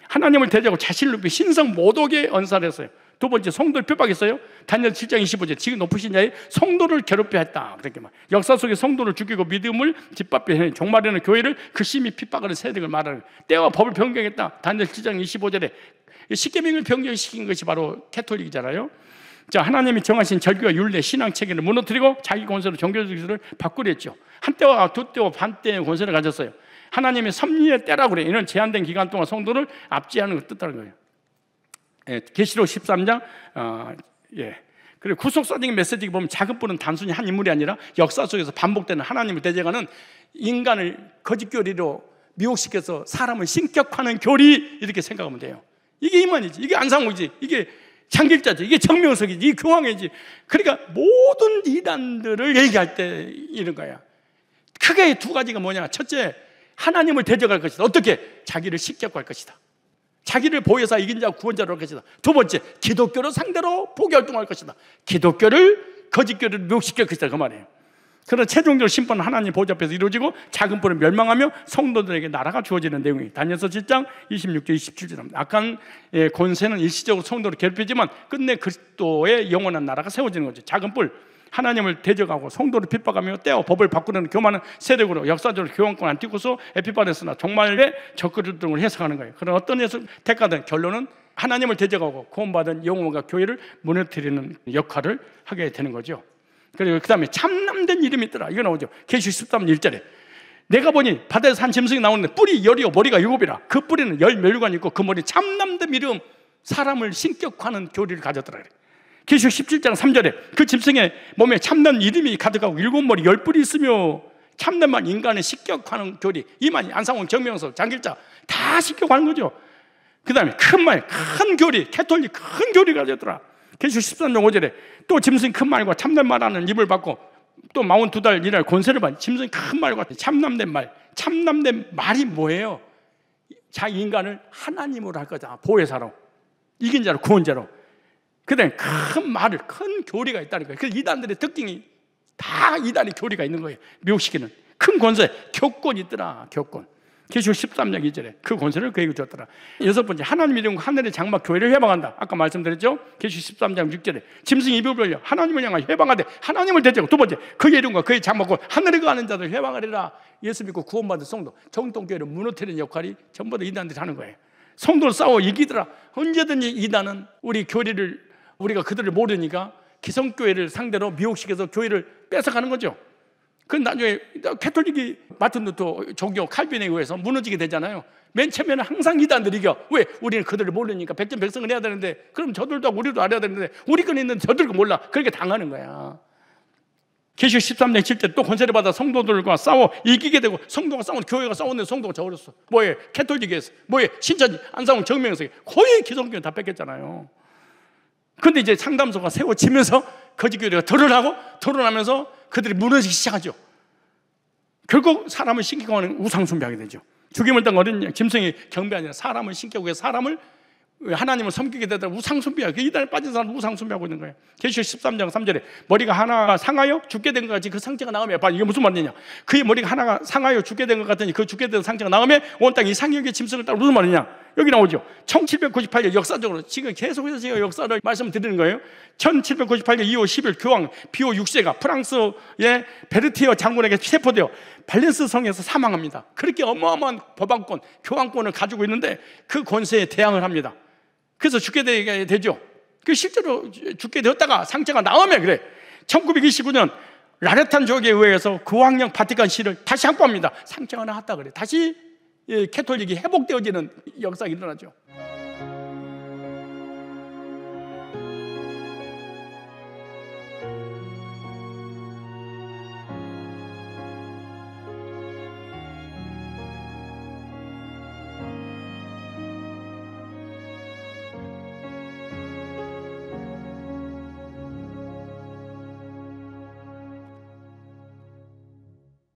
Speaker 1: 하나님을 대적하고 자신을 높이 신성 모독에 언사를 했어요. 두 번째, 성도를 핍박했어요. 다니엘 7장 25절, 지금 높으신 자의 성도를 괴롭게 했다. 그렇게 말. 역사 속에 성도를 죽이고 믿음을 짓밟게 해 종말에는 교회를 극심히 핍박하는 세력을 말하는 때와 법을 변경했다. 다니엘 7장 25절에 십계명을 변경시킨 것이 바로 캐톨릭이잖아요. 자, 하나님이 정하신 절기와 율례, 신앙 체계를 무너뜨리고 자기 권세로 종교적 질서를 바꾸려 했죠. 한때와 두때와 반때의 권세를 가졌어요. 하나님의 섭리의 때라고 그래요. 이는 제한된 기간 동안 성도를 압제하는 걸 뜻하는 거예요. 계시록 13장 그리고 구속사적인 메시지 보면 작은 뿔은 단순히 한 인물이 아니라 역사 속에서 반복되는 하나님을 대적하는 인간을 거짓 교리로 미혹시켜서 사람을 신격화하는 교리, 이렇게 생각하면 돼요. 이게 이만이지, 이게 안상호지, 이게 장길자지, 이게 정명석이지, 이게 교황이지. 그러니까 모든 이단들을 얘기할 때 이런 거야. 크게 2가지가 뭐냐. 첫째, 하나님을 대적할 것이다. 어떻게? 자기를 신격화할 것이다. 자기를 보혜사 이긴 자 구원자로 할 것이다. 두 번째, 기독교를 상대로 포기활동할 것이다. 기독교를 거짓교를 묘시킬 것이다. 그 말이에요. 그러나 최종적으로 심판은 하나님 보좌 앞에서 이루어지고 작은 뿔은 멸망하며 성도들에게 나라가 주어지는 내용이 다니엘서 7장 26절 27절입니다. 악한 권세는 일시적으로 성도를 괴롭히지만 끝내 그리스도의 영원한 나라가 세워지는 거죠. 작은 뿔, 하나님을 대적하고 성도를 핍박하며 때와 법을 바꾸는 교만한 세력으로 역사적으로 교황권 안티쿠스 에피바네스나 종말의 적그리스도 등을 해석하는 거예요. 그런 어떤 해석 택하든 결론은 하나님을 대적하고 구원받은 영혼과 교회를 무너뜨리는 역할을 하게 되는 거죠. 그리고 그 다음에 참남된 이름이 있더라. 이거 나오죠. 계시록 13장 1절에 내가 보니 바다에서 한 짐승이 나오는데 뿔이 10이고 머리가 7이라. 그 뿔에는 10멸류관이 있고 그 머리 참남된 이름, 사람을 신격화하는 교리를 가졌더라. 계시록 17장 3절에 그 짐승의 몸에 참된 이름이 가득하고 7머리 10뿔이 있으며 참된만 인간을 신격화하는 교리, 이만희, 안상홍, 정명석, 장길자 다 신격화하는 거죠. 그 다음에 큰 말, 큰 교리, 캐톨릭 큰 교리가 가졌더라. 계시록 13장 5절에 또 짐승 큰 말과 참된 말하는 입을 받고 또 42달 일할 권세를 받는 짐승 큰 말과 참남된 말. 참남된 말이 뭐예요? 자기 인간을 하나님으로 할 거잖아. 보혜사로, 이긴 자로, 구원자로. 그 다음에 큰 말을, 큰 교리가 있다는 거예요. 그래서 이단들의 특징이 다 이단의 교리가 있는 거예요. 미혹시키는 큰 권세, 교권이 있더라. 교권. 계시록 13장 2절에 그 권세를 그에게 줬더라. 6번째, 하나님 이름과 하늘의 장막 교회를 회방한다. 아까 말씀드렸죠? 계시록 13장 6절에 짐승이 입을 벌려 하나님을 향하여 회방하되 하나님을 대적하고, 두 번째, 그의 이름과 그의 장막과 하늘에 가는 자들 회방하리라. 예수 믿고 구원받은 성도, 정통교회를 무너뜨리는 역할이 전부 다 이단들이 하는 거예요. 성도를 싸워 이기더라. 언제든지 이단은 우리 교리를, 우리가 그들을 모르니까 기성교회를 상대로 미혹시켜서 교회를 뺏어가는 거죠. 그 나중에 캐톨릭이 마틴 루터 종교 칼빈에 의해서 무너지게 되잖아요. 맨 처음에는 항상 이단들이 이겨. 왜? 우리는 그들을 모르니까 백전백성을 해야 되는데, 그럼 저들도 하고 우리도 알아야 되는데 우리 건 있는데 저들도 몰라. 그렇게 당하는 거야. 계시록 13장 7절 또 권세를 받아 성도들과 싸워 이기게 되고, 성도가 싸우는, 교회가 싸우는데 성도가 져버렸어. 뭐예요? 캐톨릭에서. 뭐예요? 신천지, 안상홍, 정명석 거의 기성교회 다 뺏겼잖아요. 근데 이제 상담소가 세워지면서 거짓교회가 드러나면서 그들이 무너지기 시작하죠. 결국 사람을 신격화하는 우상숭배하게 되죠. 죽임을 당한 어린 짐승이 경배 아니라 사람을 신격고 해서 사람을 하나님을 섬기게 되다 우상숭배야. 그 이단에 빠진 사람 우상숭배하고 있는 거예요. 계시록 13장 3절에 머리가 하나가 상하여 죽게 된 것 같이 그 상처가 나오면, 봐, 이게 무슨 말이냐? 그의 머리가 하나가 상하여 죽게 된 것 같으니 그 죽게 된 상처가 나오면 온 땅 이상형의 짐승을 따라, 무슨 말이냐? 여기 나오죠. 1798년 역사적으로 지금 계속해서 제가 역사를 말씀드리는 거예요. 1798년 2월 10일 교황 비오 6세가 프랑스의 베르티어 장군에게 체포되어 발렌스 성에서 사망합니다. 그렇게 어마어마한 법안권, 교황권을 가지고 있는데 그 권세에 대항을 합니다. 그래서 죽게 되죠. 그 실제로 죽게 되었다가 상처가 나오면 그래. 1929년 라레탄 조약에 의해서 교황령 바티칸 시를 다시 확보합니다. 상처가 나왔다 그래. 다시 캐톨릭이 회복되어지는 역사가 일어나죠.